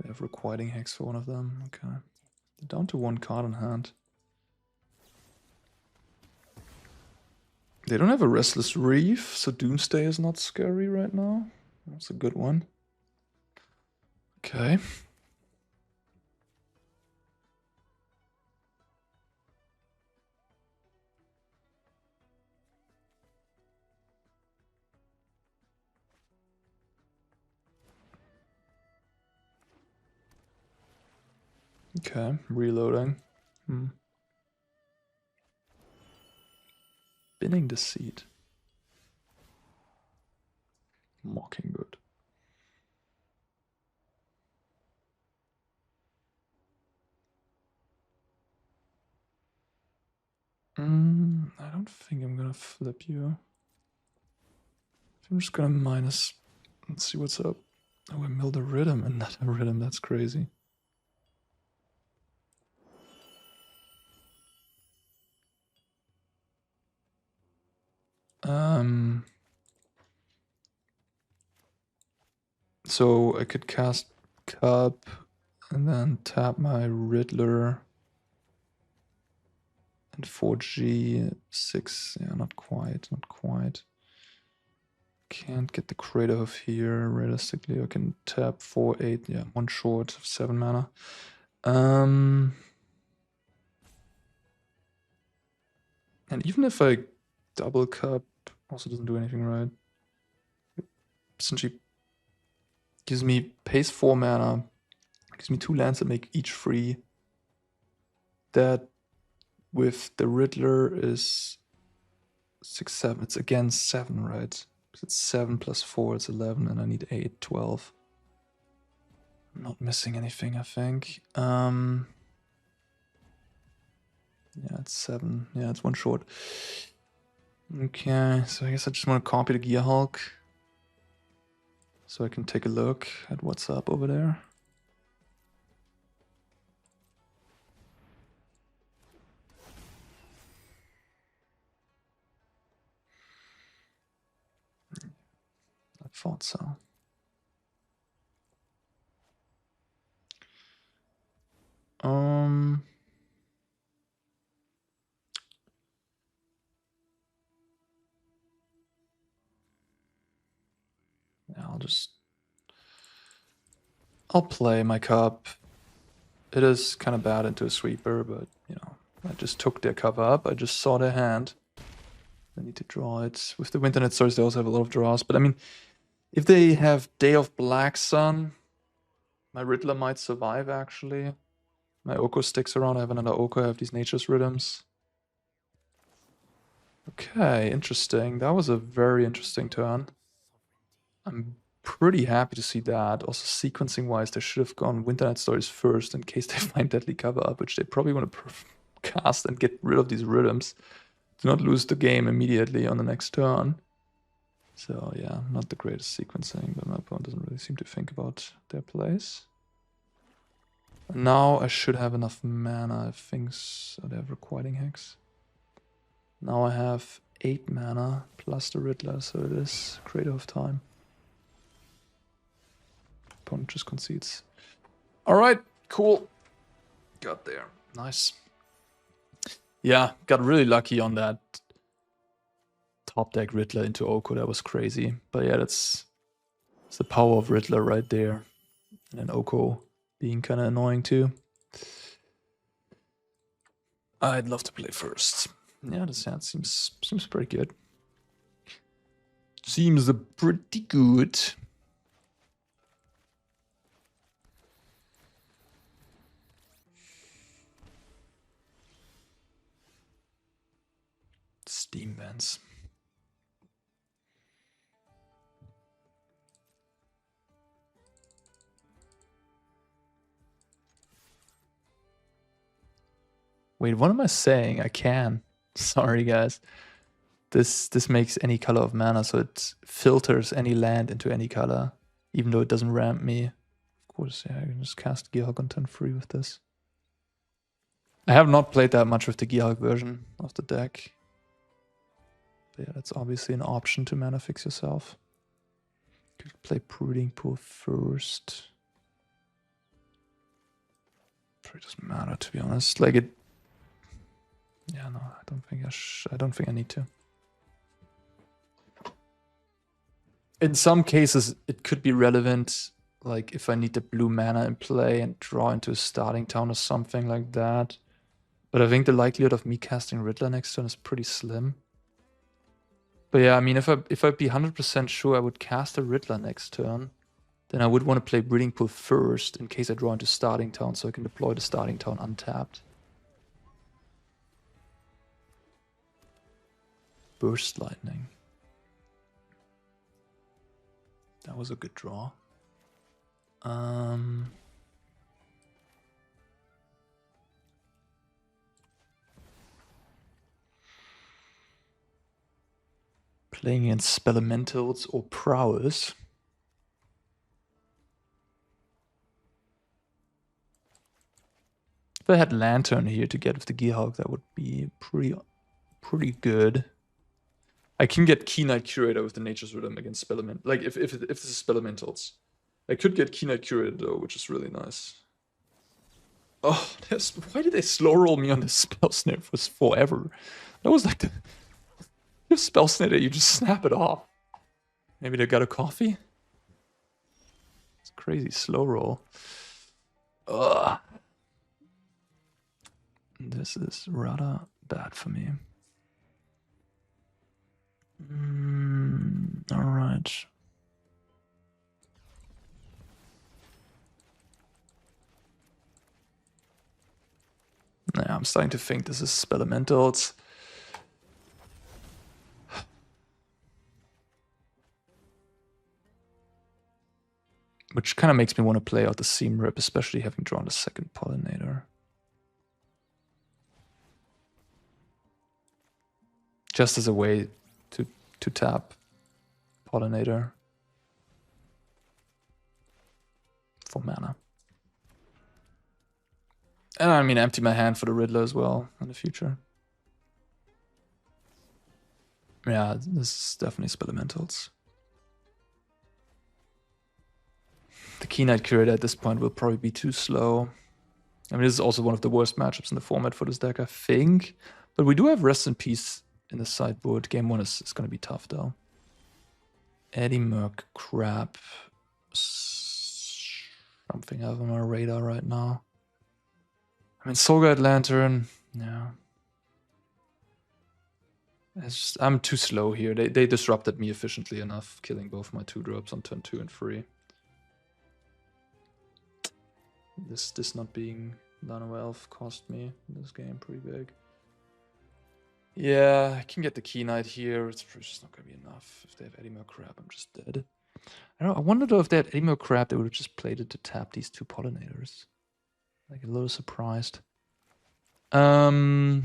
They have Requiting Hex for one of them. Okay. They're down to 1 card in hand. They don't have a Restless Reef, so Doomsday is not scary right now. That's a good one. Okay. Okay, reloading. Spinning the seed. Mockingbird. I don't think I'm gonna flip you. I'm just gonna minus. Let's see what's up. Oh, I milled a rhythm and not a rhythm. That's crazy. So I could cast Cup and then tap my Riddler and 4G 6. Yeah, not quite, not quite. Can't get the Crater Hoof here realistically. I can tap 4/8. Yeah, one short of 7 mana. And even if I double Cup, also doesn't do anything right. Essentially gives me pays 4 mana, gives me 2 lands that make each free. That with the Riddler is 6, 7. It's again 7, right? It's 7 plus 4, it's 11, and I need 8, 12. I'm not missing anything, I think. Yeah, it's 7. Yeah, it's 1 short. Okay, so I guess I just want to copy the Gearhulk so I can take a look at what's up over there. I thought so. Yeah, I'll play my Cup. It is kind of bad into a sweeper, but you know, I just took their cover up. I just saw their hand. I need to draw it. With the Winternet Stars, they also have a lot of draws. But I mean, if they have Day of Black Sun, my Riddler might survive actually. My Oko sticks around. I have another Oko. I have these Nature's Rhythms. Okay, interesting. That was a very interesting turn. I'm pretty happy to see that. Also, sequencing wise, they should have gone Winternet Stories first in case they find Deadly Cover Up, which they probably want to cast and get rid of these rhythms. Do not lose the game immediately on the next turn. So yeah, not the greatest sequencing, but my opponent doesn't really seem to think about their plays. Now I should have enough mana if things... Oh, they have Requiting Hex. Now I have 8 mana plus the Riddler, so it is Crater of Time. Opponent just concedes. Alright, cool. Got there. Nice. Yeah, got really lucky on that top deck Riddler into Oko. That was crazy. But yeah, it's the power of Riddler right there. And then Oko being kind of annoying too. I'd love to play first. Yeah, this hand seems pretty good. Seems pretty good. Steam vents. Wait, what am I saying? I can. Sorry, guys. This makes any color of mana, so it filters any land into any color, even though it doesn't ramp me. Of course, yeah, I can just cast Gearhulk on turn 3 with this. I have not played that much with the Gearhulk version of the deck. But yeah, that's obviously an option to mana fix yourself. Could play Brooding Pool first. It doesn't matter, to be honest. Like it... Yeah, no, I don't think I need to. In some cases, it could be relevant, like if I need the blue mana in play and draw into a starting town or something like that. But I think the likelihood of me casting Riddler next turn is pretty slim. But yeah, I mean, if I'd be 100% sure I would cast a Riddler next turn, then I would want to play Breeding Pool first in case I draw into Starting Town, so I can deploy the Starting Town untapped. Burst Lightning. That was a good draw. Playing against Spelementals or Prowess. If I had Lantern here to get with the Gearhulk, that would be pretty good. I can get Keen Knight Curator with the Nature's Rhythm against Spellement. Like if this is Spelementals. I could get Keen Knight Curator though, which is really nice. Oh, why did they slow roll me on this Spell Snare for forever? That was like the Spell Snare that you just snap it off. Maybe they got a coffee? It's crazy slow roll. Ugh. This is rather bad for me. All right. Yeah, I'm starting to think this is Spelementals. Which kind of makes me want to play out the Seam Rip, especially having drawn the second Pollinator. Just as a way to tap Pollinator for mana. And I mean, empty my hand for the Riddler as well in the future. Yeah, this is definitely Spelementals. The Keen Knight Curator at this point will probably be too slow. I mean, this is also one of the worst matchups in the format for this deck, I think. But we do have Rest in Peace in the sideboard. Game 1 is going to be tough, though. Eddie Merc crap. Something I have on my radar right now. I mean, Soulguide Lantern, yeah. It's just, I'm too slow here. They disrupted me efficiently enough, killing both my 2-drops on turn 2 and 3. This not being Nano Elf cost me in this game pretty big. Yeah, I can get the Key Knight here. It's just not gonna be enough. If they have Eddie Crab, I'm just dead. I don't know. I wonder though if they had Eddie Crab, they would have just played it to tap these 2 pollinators. Like a little surprised. I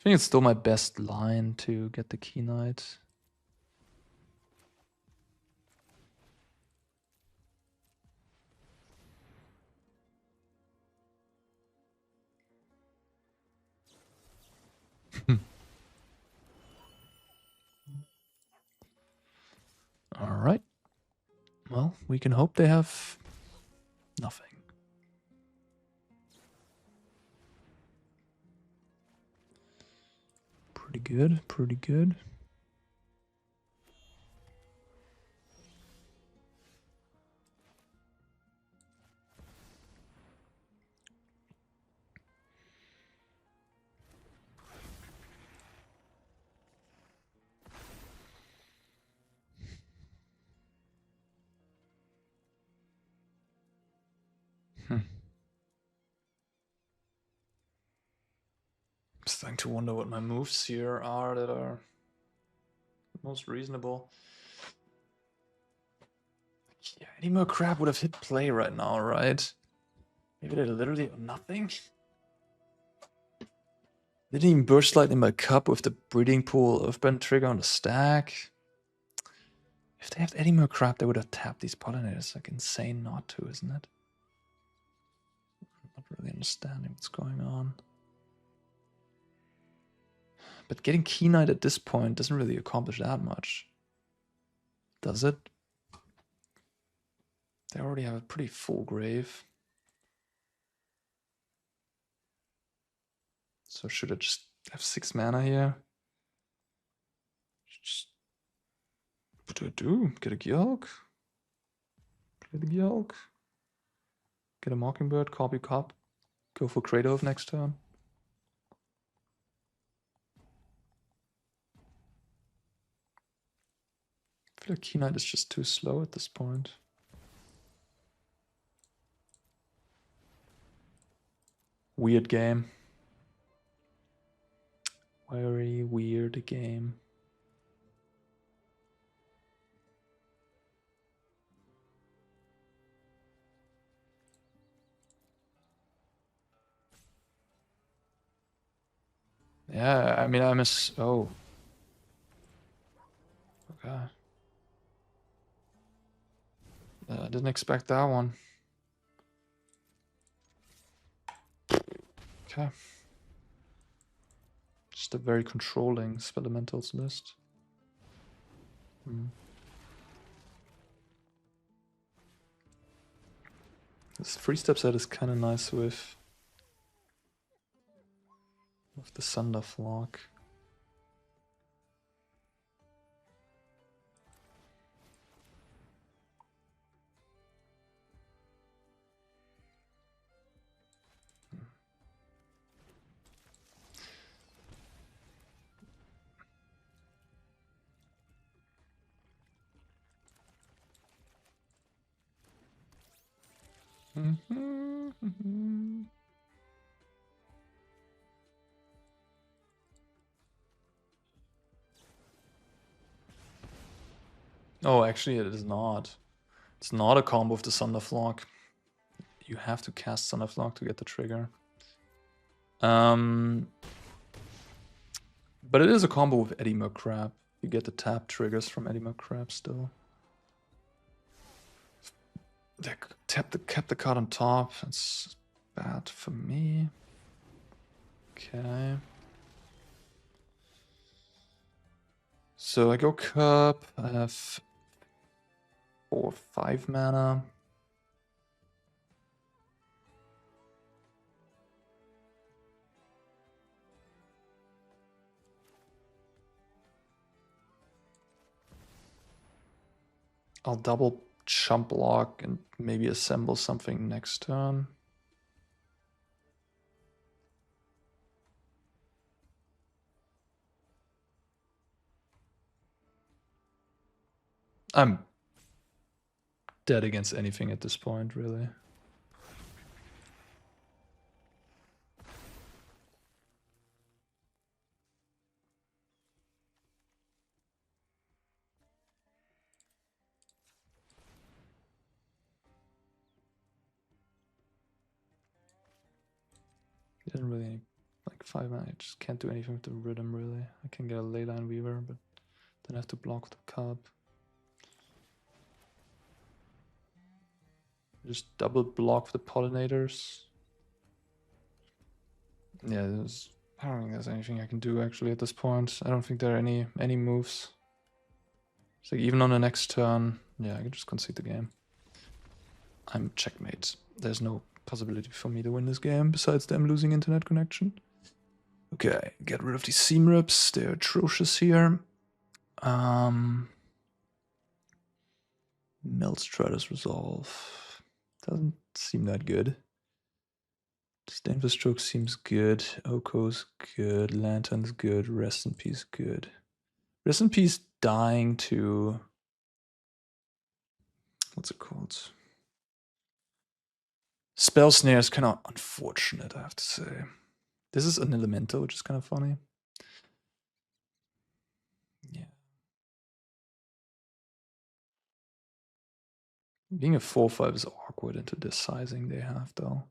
think it's still my best line to get the Key Knight. All right. Well, we can hope they have nothing. Pretty good, pretty good. I'm starting to wonder what my moves here are that are most reasonable. Yeah, any more crap would have hit play right now, right? Maybe they literally nothing. They didn't even burst light in my cup with the breeding pool of Ben Trigger on the stack. If they have any more crap, they would have tapped these pollinators. Like insane not to, isn't it? Not really understanding what's going on. But getting Key Knight at this point doesn't really accomplish that much. Does it? They already have a pretty full grave. So should I just have 6 mana here? Just, what do I do? Get a Gearhulk? Play the Gearhulk? Get a Mockingbird, copy cop, go for Kratos next turn. feel like Key Knight is just too slow at this point. Weird game. Very weird game. Yeah, I mean, I miss. Oh. Okay. I didn't expect that one. Okay. Just a very controlling spell elementals list. This 3-step set is kind of nice with the Sunder Flock. Oh, actually, it is not. It's not a combo with the Thunderflock. You have to cast Thunderflock to get the trigger. But it is a combo with Eddie Crab. You get the tap triggers from Eddie Crab still. They kept the card on top. That's bad for me. Okay. So I go Cup. I have 4 or 5 mana. I'll double chump block and maybe assemble something next turn. I'm dead against anything at this point, really. Didn't really like 5 mana. I just can't do anything with the rhythm, really. I can get a Leyline Weaver, but then I have to block the Cup. Just double block the pollinators. Yeah, I don't think there's anything I can do actually at this point. I don't think there are any moves. It's like even on the next turn, yeah, I can just concede the game. I'm checkmate. There's no possibility for me to win this game besides them losing internet connection. Okay, get rid of these seam rips. They're atrocious here. Melstratus Resolve. Doesn't seem that good. Disdainful Stroke seems good. Oko's good. Lantern's good. Rest in Peace good. Rest in Peace dying to... What's it called? Spell Snare is kind of unfortunate, I have to say. This is an elemental, which is kind of funny. Yeah. Being a 4/5 is awkward into this sizing they have, though.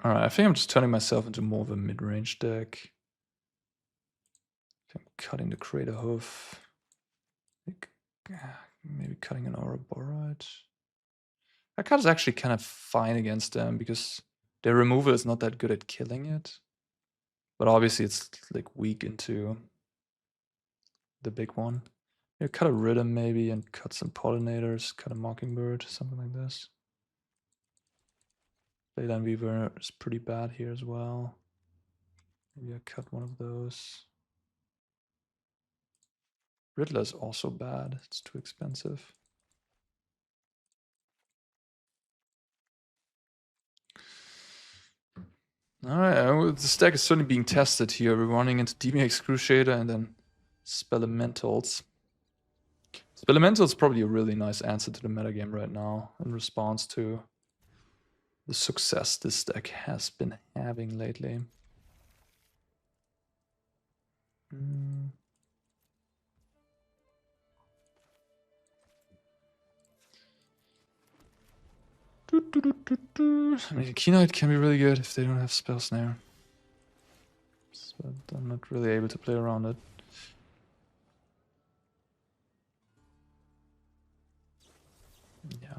Alright, I think I'm just turning myself into more of a mid-range deck. I'm cutting the Crater Hoof. Maybe cutting an Ouroborite. That card is actually kind of fine against them because their removal is not that good at killing it. But obviously it's like weak into the big one. Yeah, cut a Rhythm maybe and cut some Pollinators, cut a Mockingbird, something like this. Leyline Weaver is pretty bad here as well. Maybe I cut one of those. Riddler is also bad. It's too expensive. Alright, the stack is certainly being tested here. We're running into Demon Excruciator and then Spelementals. Spelemental is probably a really nice answer to the metagame right now in response to the success this deck has been having lately. I mean, Keynote can be really good if they don't have Spell Snare. But I'm not really able to play around it. Yeah.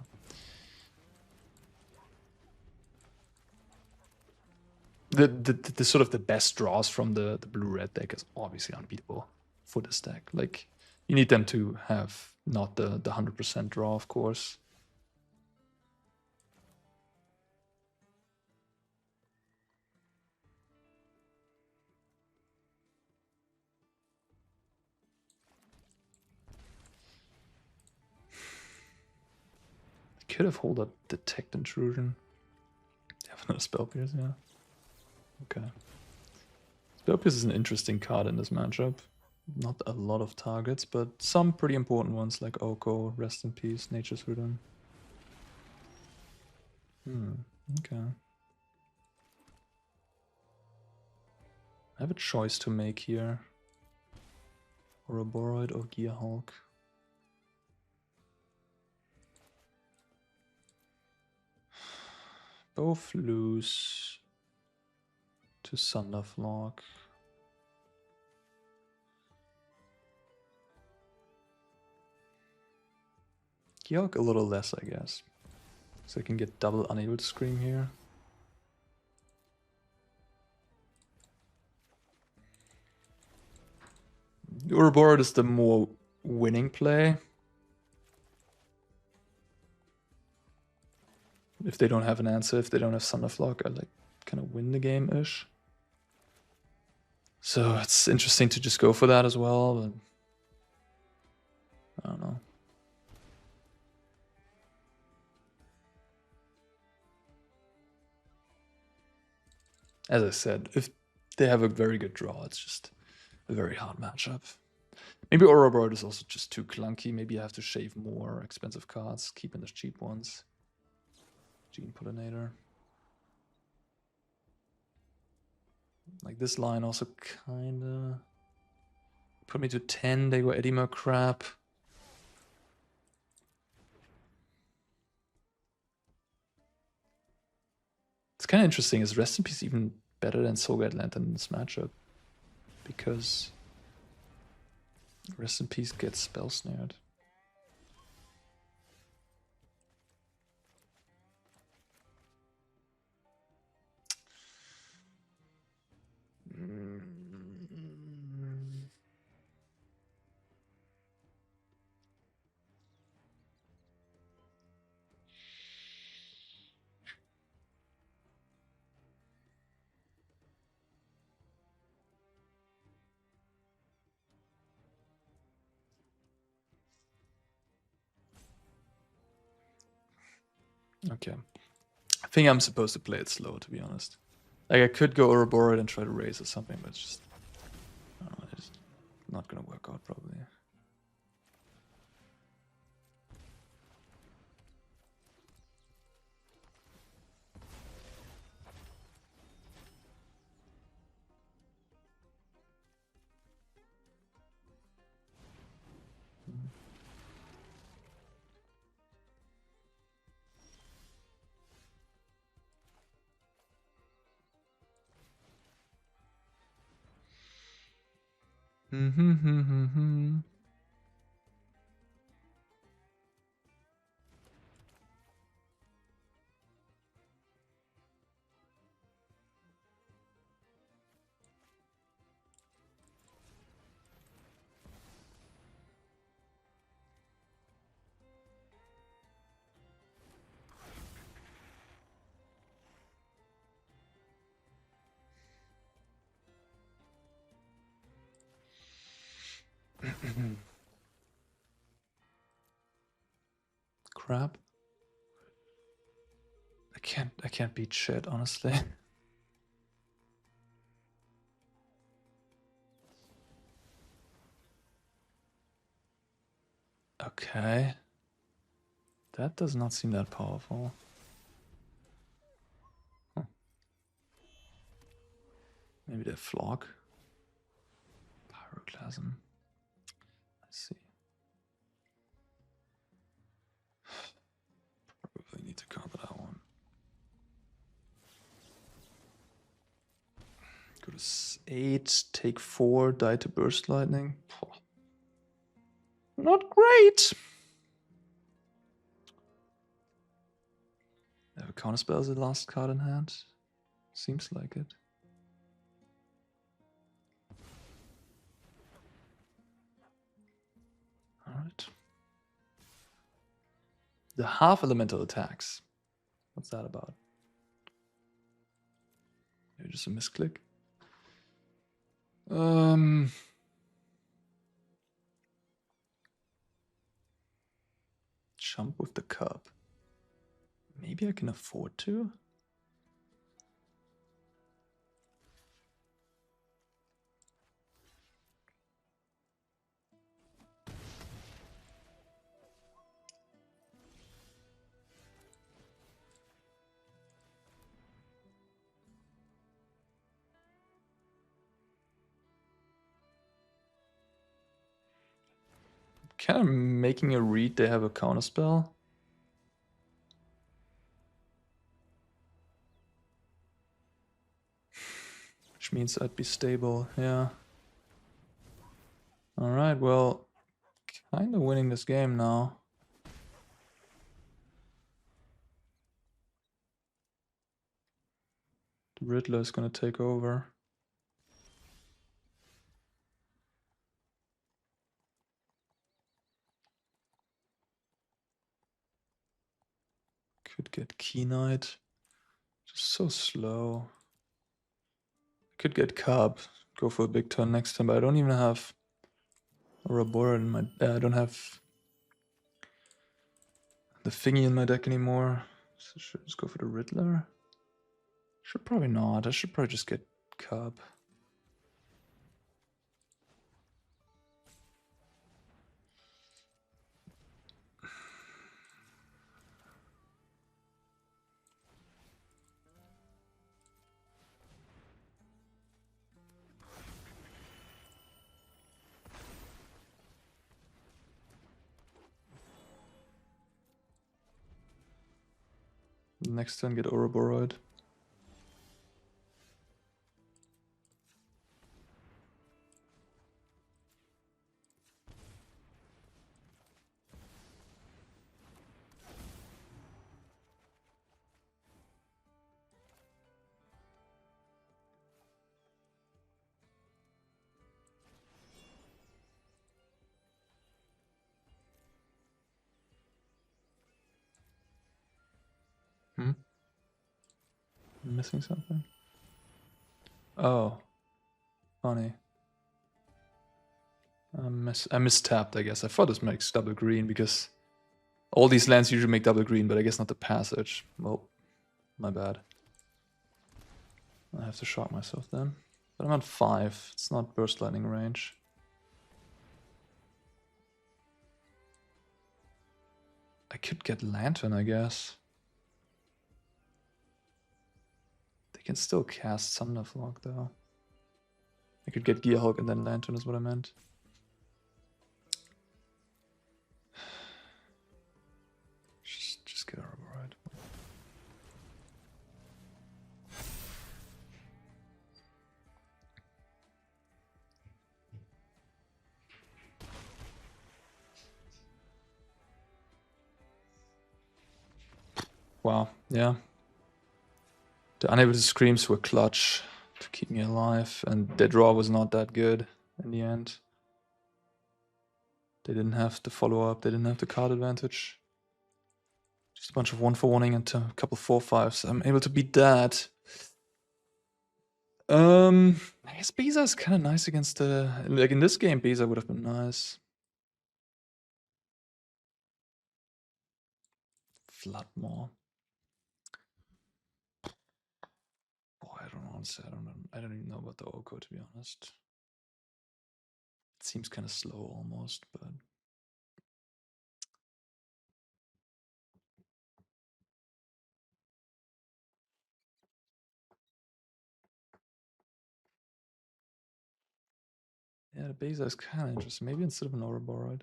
The sort of the best draws from the blue-red deck is obviously unbeatable for this deck. Like, you need them to have not the 100% draw, of course. Could have hold up Detect Intrusion. Have another Spell Pierce, yeah. Okay. Spell Pierce is an interesting card in this matchup. Not a lot of targets, but some pretty important ones like Oko, Rest in Peace, Nature's Rhythm. Okay. I have a choice to make here. Ouroboros or Gearhulk. Both lose to Thunderflock. Gearhulk a little less, I guess. So I can get double Unable to Scream here. Ouroboros is the more winning play. If they don't have an answer, if they don't have Thunderflock, I like kind of win the game-ish. So it's interesting to just go for that as well, but I don't know. As I said, if they have a very good draw, it's just a very hard matchup. Maybe Ouroboros is also just too clunky. Maybe I have to shave more expensive cards, keeping the cheap ones. Gene Pollinator. Like this line also kinda put me to 10. They go Edema crap. It's kind of interesting. Is Rest in Peace even better than Soulguide Lantern in this matchup? Because Rest in Peace gets Spell Snared. Okay. I think I'm supposed to play it slow, to be honest. Like, I could go Ouroboros and try to raise or something, but it's just, I don't know, it's not gonna work out probably. Crap. I can't beat shit, honestly. Okay. That does not seem that powerful. Huh. Maybe they're Flock. Pyroclasm. I see. Probably need to counter that one. Go to 8, take 4, die to Burst Lightning. Not great! They have a counterspell as the last card in hand. Seems like it. Alright. The half elemental attacks. What's that about? Maybe just a misclick. Jump with the cup. Maybe I can afford to. Kind of making a read they have a counterspell. Which means I'd be stable, yeah. Alright, well, kind of winning this game now. The Riddler is gonna take over. Could get Key Knight. Just so slow. Could get Cub. Go for a big turn next turn, but I don't even have Ouroboros in my... I don't have the thingy in my deck anymore. So should I just go for the Riddler? Should probably not. I should probably just get Cub. Next turn get Ouroboros. I'm missing something? Oh. Funny. I mistapped, I guess. I thought this makes double green because all these lands usually make double green, but I guess not the passage. Well, my bad. I have to shock myself then. But I'm at 5. It's not burst lightning range. I could get Lantern, I guess. They can still cast Thunderflock, though. I could get Gearhulk and then Lantern is what I meant. Just get Ouroboros. Wow, yeah. The unable to screams were clutch to keep me alive, and their draw was not that good in the end. They didn't have the follow-up, they didn't have the card advantage. Just a bunch of 1-for-1ing and a couple 4-5s. I'm able to beat that. I guess Beza is kind of nice against the... Like in this game, Beza would have been nice. Floodmore. Boy, I don't know, honestly. I don't even know about the Oko, to be honest. It seems kind of slow almost, but... Yeah, the Beza is kind of interesting. Maybe instead of an Ouroboros.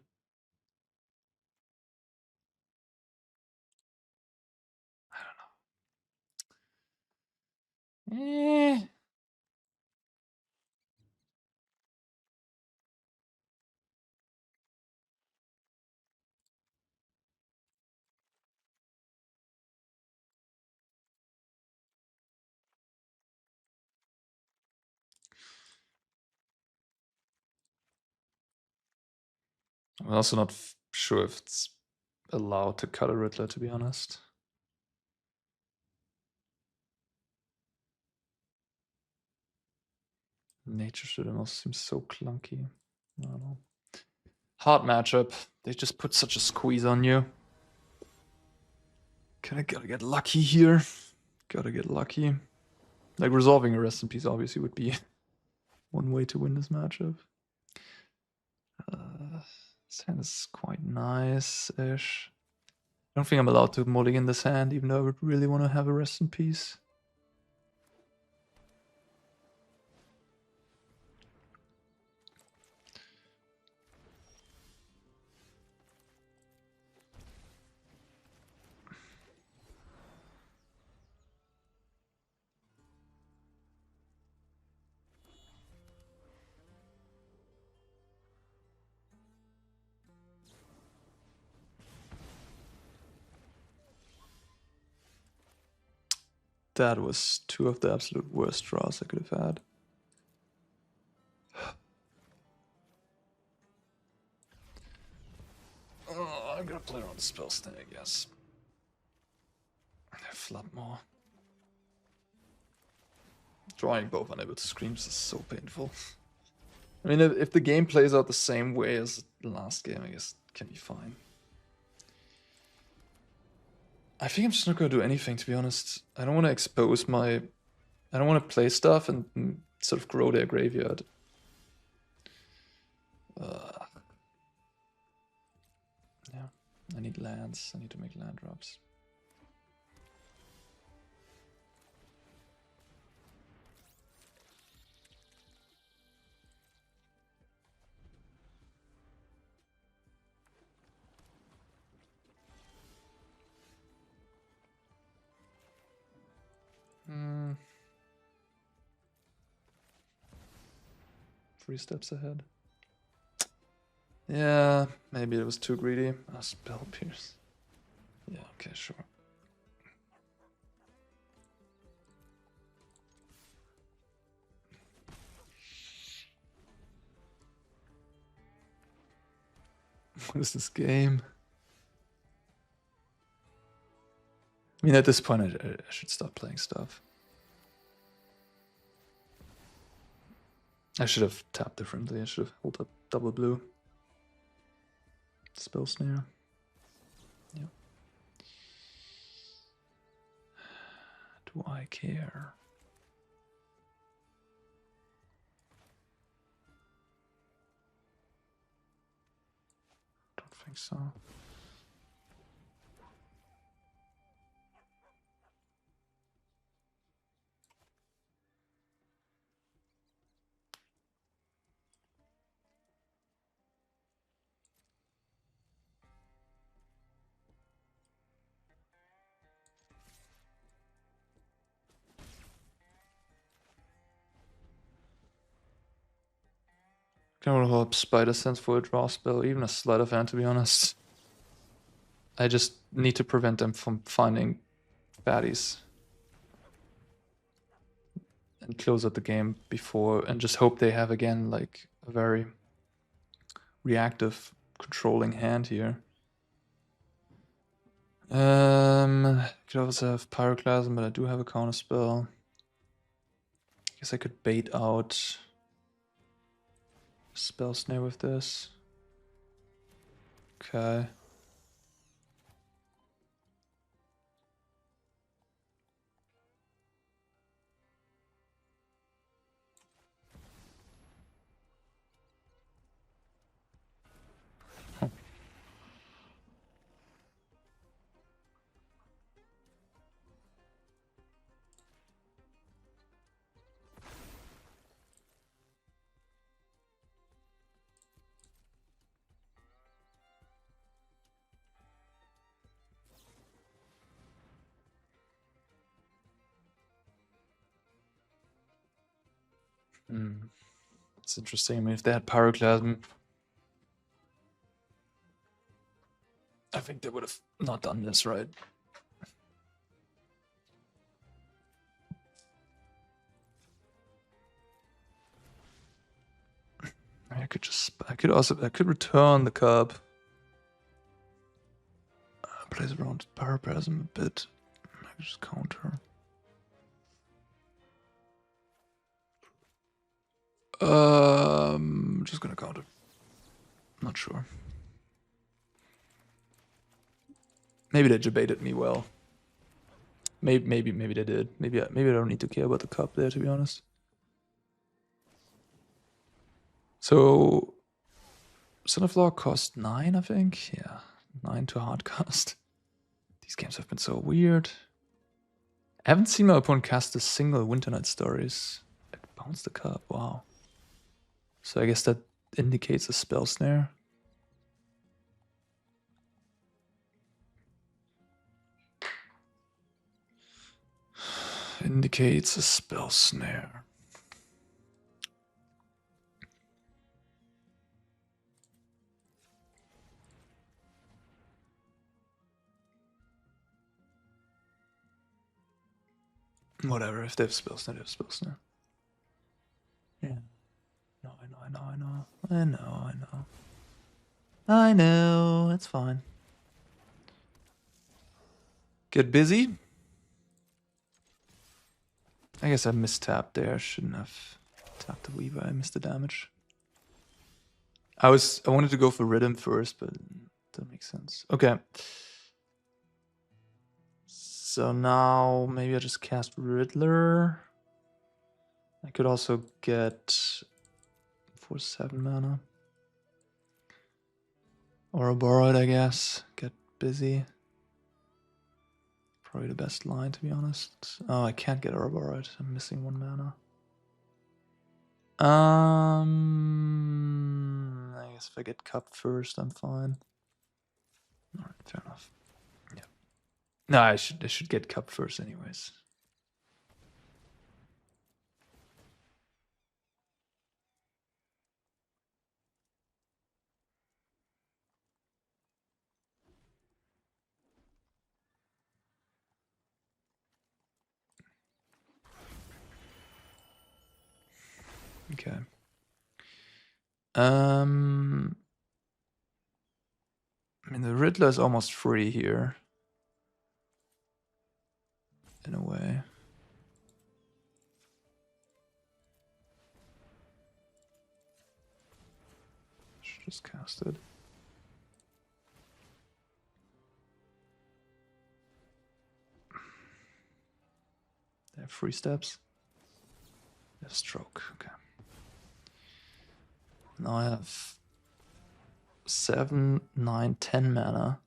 I don't know. I'm also not sure if it's allowed to cut a Riddler, to be honest. Nature Student also seems so clunky. I don't know. Hard matchup. They just put such a squeeze on you. Gotta get lucky here. Gotta get lucky. Like, resolving a Rest in Peace obviously would be one way to win this matchup. This hand is quite nice-ish. I don't think I'm allowed to mulligan this hand, even though I would really want to have a Rest in Peace. That was two of the absolute worst draws I could have had. Oh, I'm gonna play around the spells thing, I guess. Flood more. Drawing both unable to screams is so painful. I mean, if the game plays out the same way as the last game, I guess it can be fine. I think I'm just not gonna do anything, to be honest. I don't want to expose my... I don't want to play stuff and sort of grow their graveyard. Yeah, I need lands. I need to make land drops. Hmm. 3 steps ahead. Yeah, maybe it was too greedy. Spell Pierce. Yeah, okay, sure. What is this game? I mean, at this point, I should stop playing stuff. I should have tapped differently. I should have held up double blue. Spell Snare. Yeah. Do I care? Don't think so. Can roll up Spider Sense for a draw spell, even a Sleight of Hand, to be honest. I just need to prevent them from finding baddies. And close out the game before, and just hope they have again, like, a very reactive, controlling hand here. Could also have Pyroclasm, but I do have a counter spell. Guess I could bait out Spell Snare with this. Okay. It's interesting. I mean, if they had Pyroclasm, I think they would have not done this, right? I could return the cub. Plays around Pyroclasm a bit. I could just counter. Just gonna counter. Not sure. Maybe they debated me well. Maybe they did. Maybe I don't need to care about the cup there, to be honest. So Son of Law cost 9, I think. Yeah, 9 to hardcast. These games have been so weird. I haven't seen my opponent cast a single Winter Night Stories. It bounced the cup. Wow. So I guess that indicates a spell snare. Indicates a spell snare. Whatever, if they have spell snare, they have spell snare. Yeah. No, I know, it's fine. Get busy. I guess I mistapped there. Shouldn't have tapped the Weaver. I missed the damage. I wanted to go for Rhythm first, but that makes sense. Okay. So now maybe I just cast Riddler. I could also get 4/7 mana. Or a Borrowed, I guess. Get busy. Probably the best line, to be honest. Oh, I can't get Ouroborite. I'm missing 1 mana. I guess if I get Cup first, I'm fine. Alright, fair enough. Yeah. No, I should get Cup first anyways. Okay. I mean, the Riddler is almost free here. In a way. Should just cast it. They have 3 steps. They have Stroke, okay. Now I have 7, 9, 10 mana.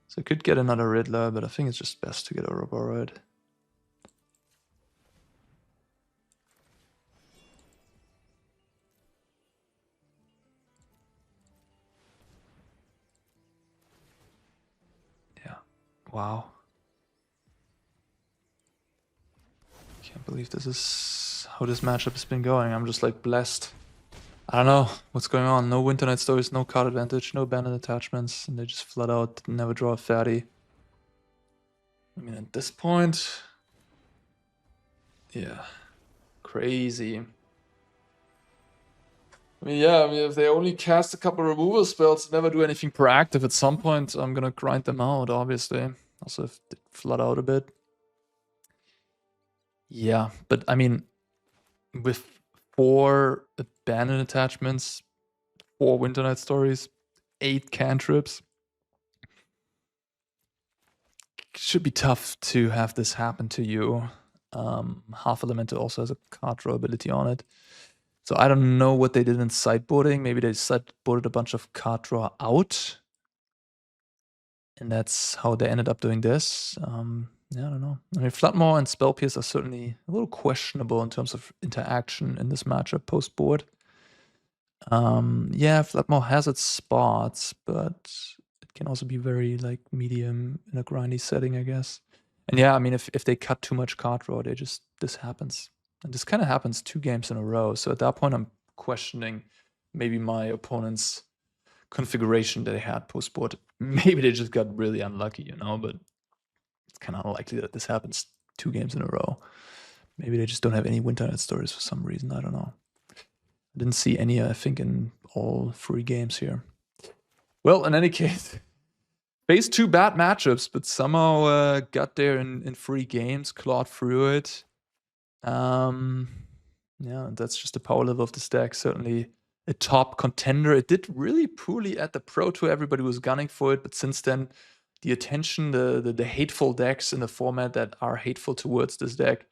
So I could get another Riddler, but I think it's just best to get Ouroborite. Yeah. Wow. Can't believe this is how this matchup has been going. I'm just like blessed. I don't know what's going on. No Winter Night Stories, no card advantage, no banded attachments, and they just flat out never draw a fatty. I mean, at this point, yeah, crazy. I mean, yeah, if they only cast a couple removal spells, never do anything proactive, at some point I'm gonna grind them out, obviously. Also, if they flood out a bit. Yeah, but I mean, with 4 abandoned attachments, 4 Winter Night Stories, 8 cantrips, should be tough to have this happen to you. Half Elemental also has a card draw ability on it. So I don't know what they did in sideboarding. Maybe they sideboarded a bunch of card draw out. And that's how they ended up doing this. Yeah, I don't know. I mean, Floodmaw and Spell Pierce are certainly a little questionable in terms of interaction in this matchup post-board. Yeah, Floodmaw has its spots, but it can also be very like medium in a grindy setting, I guess. And yeah, I mean, if they cut too much card draw, this happens. And this kind of happens 2 games in a row. So at that point, I'm questioning maybe my opponent's configuration that they had post-board. Maybe they just got really unlucky, you know, but it's kind of unlikely that this happens 2 games in a row. Maybe they just don't have any Winternet stories for some reason. I don't know. I didn't see any, I think, in all 3 games here. Well, in any case, faced 2 bad matchups, but somehow got there in 3 games, clawed through it. Yeah, that's just the power level of this deck. Certainly a top contender. It did really poorly at the Pro Tour. Everybody was gunning for it, but since then, the attention, the hateful decks in the format that are hateful towards this deck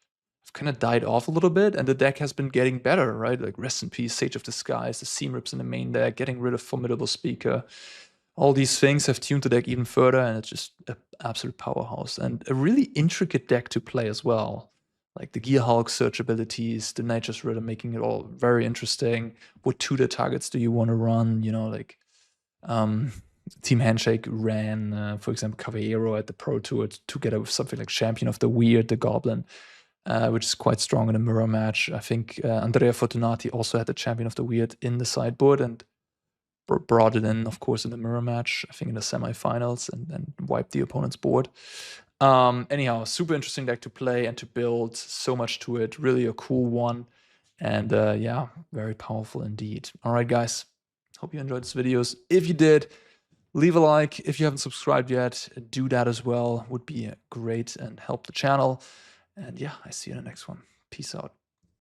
have kind of died off a little bit, and the deck has been getting better, right? Like rest in peace, Sage of Disguise, the Seam Rips in the main deck, getting rid of Formidable Speaker. All these things have tuned the deck even further, and it's just an absolute powerhouse. And a really intricate deck to play as well. Like the Gear Hulk search abilities, the Nature's Rhythm, making it all very interesting. What tutor targets do you want to run? You know, like Team Handshake ran, for example, Caballero at the Pro Tour together with something like Champion of the Weird, the Goblin, which is quite strong in a mirror match. I think Andrea Fortunati also had the Champion of the Weird in the sideboard and brought it in, of course, in the mirror match, I think in the semifinals, and then wiped the opponent's board. Anyhow, super interesting deck to play and to build. So much to it. Really a cool one. And yeah, very powerful indeed. All right, guys. Hope you enjoyed this videos. If you did, leave a like. If you haven't subscribed yet, do that as well. Would be great and help the channel. And yeah, I see you in the next one. Peace out.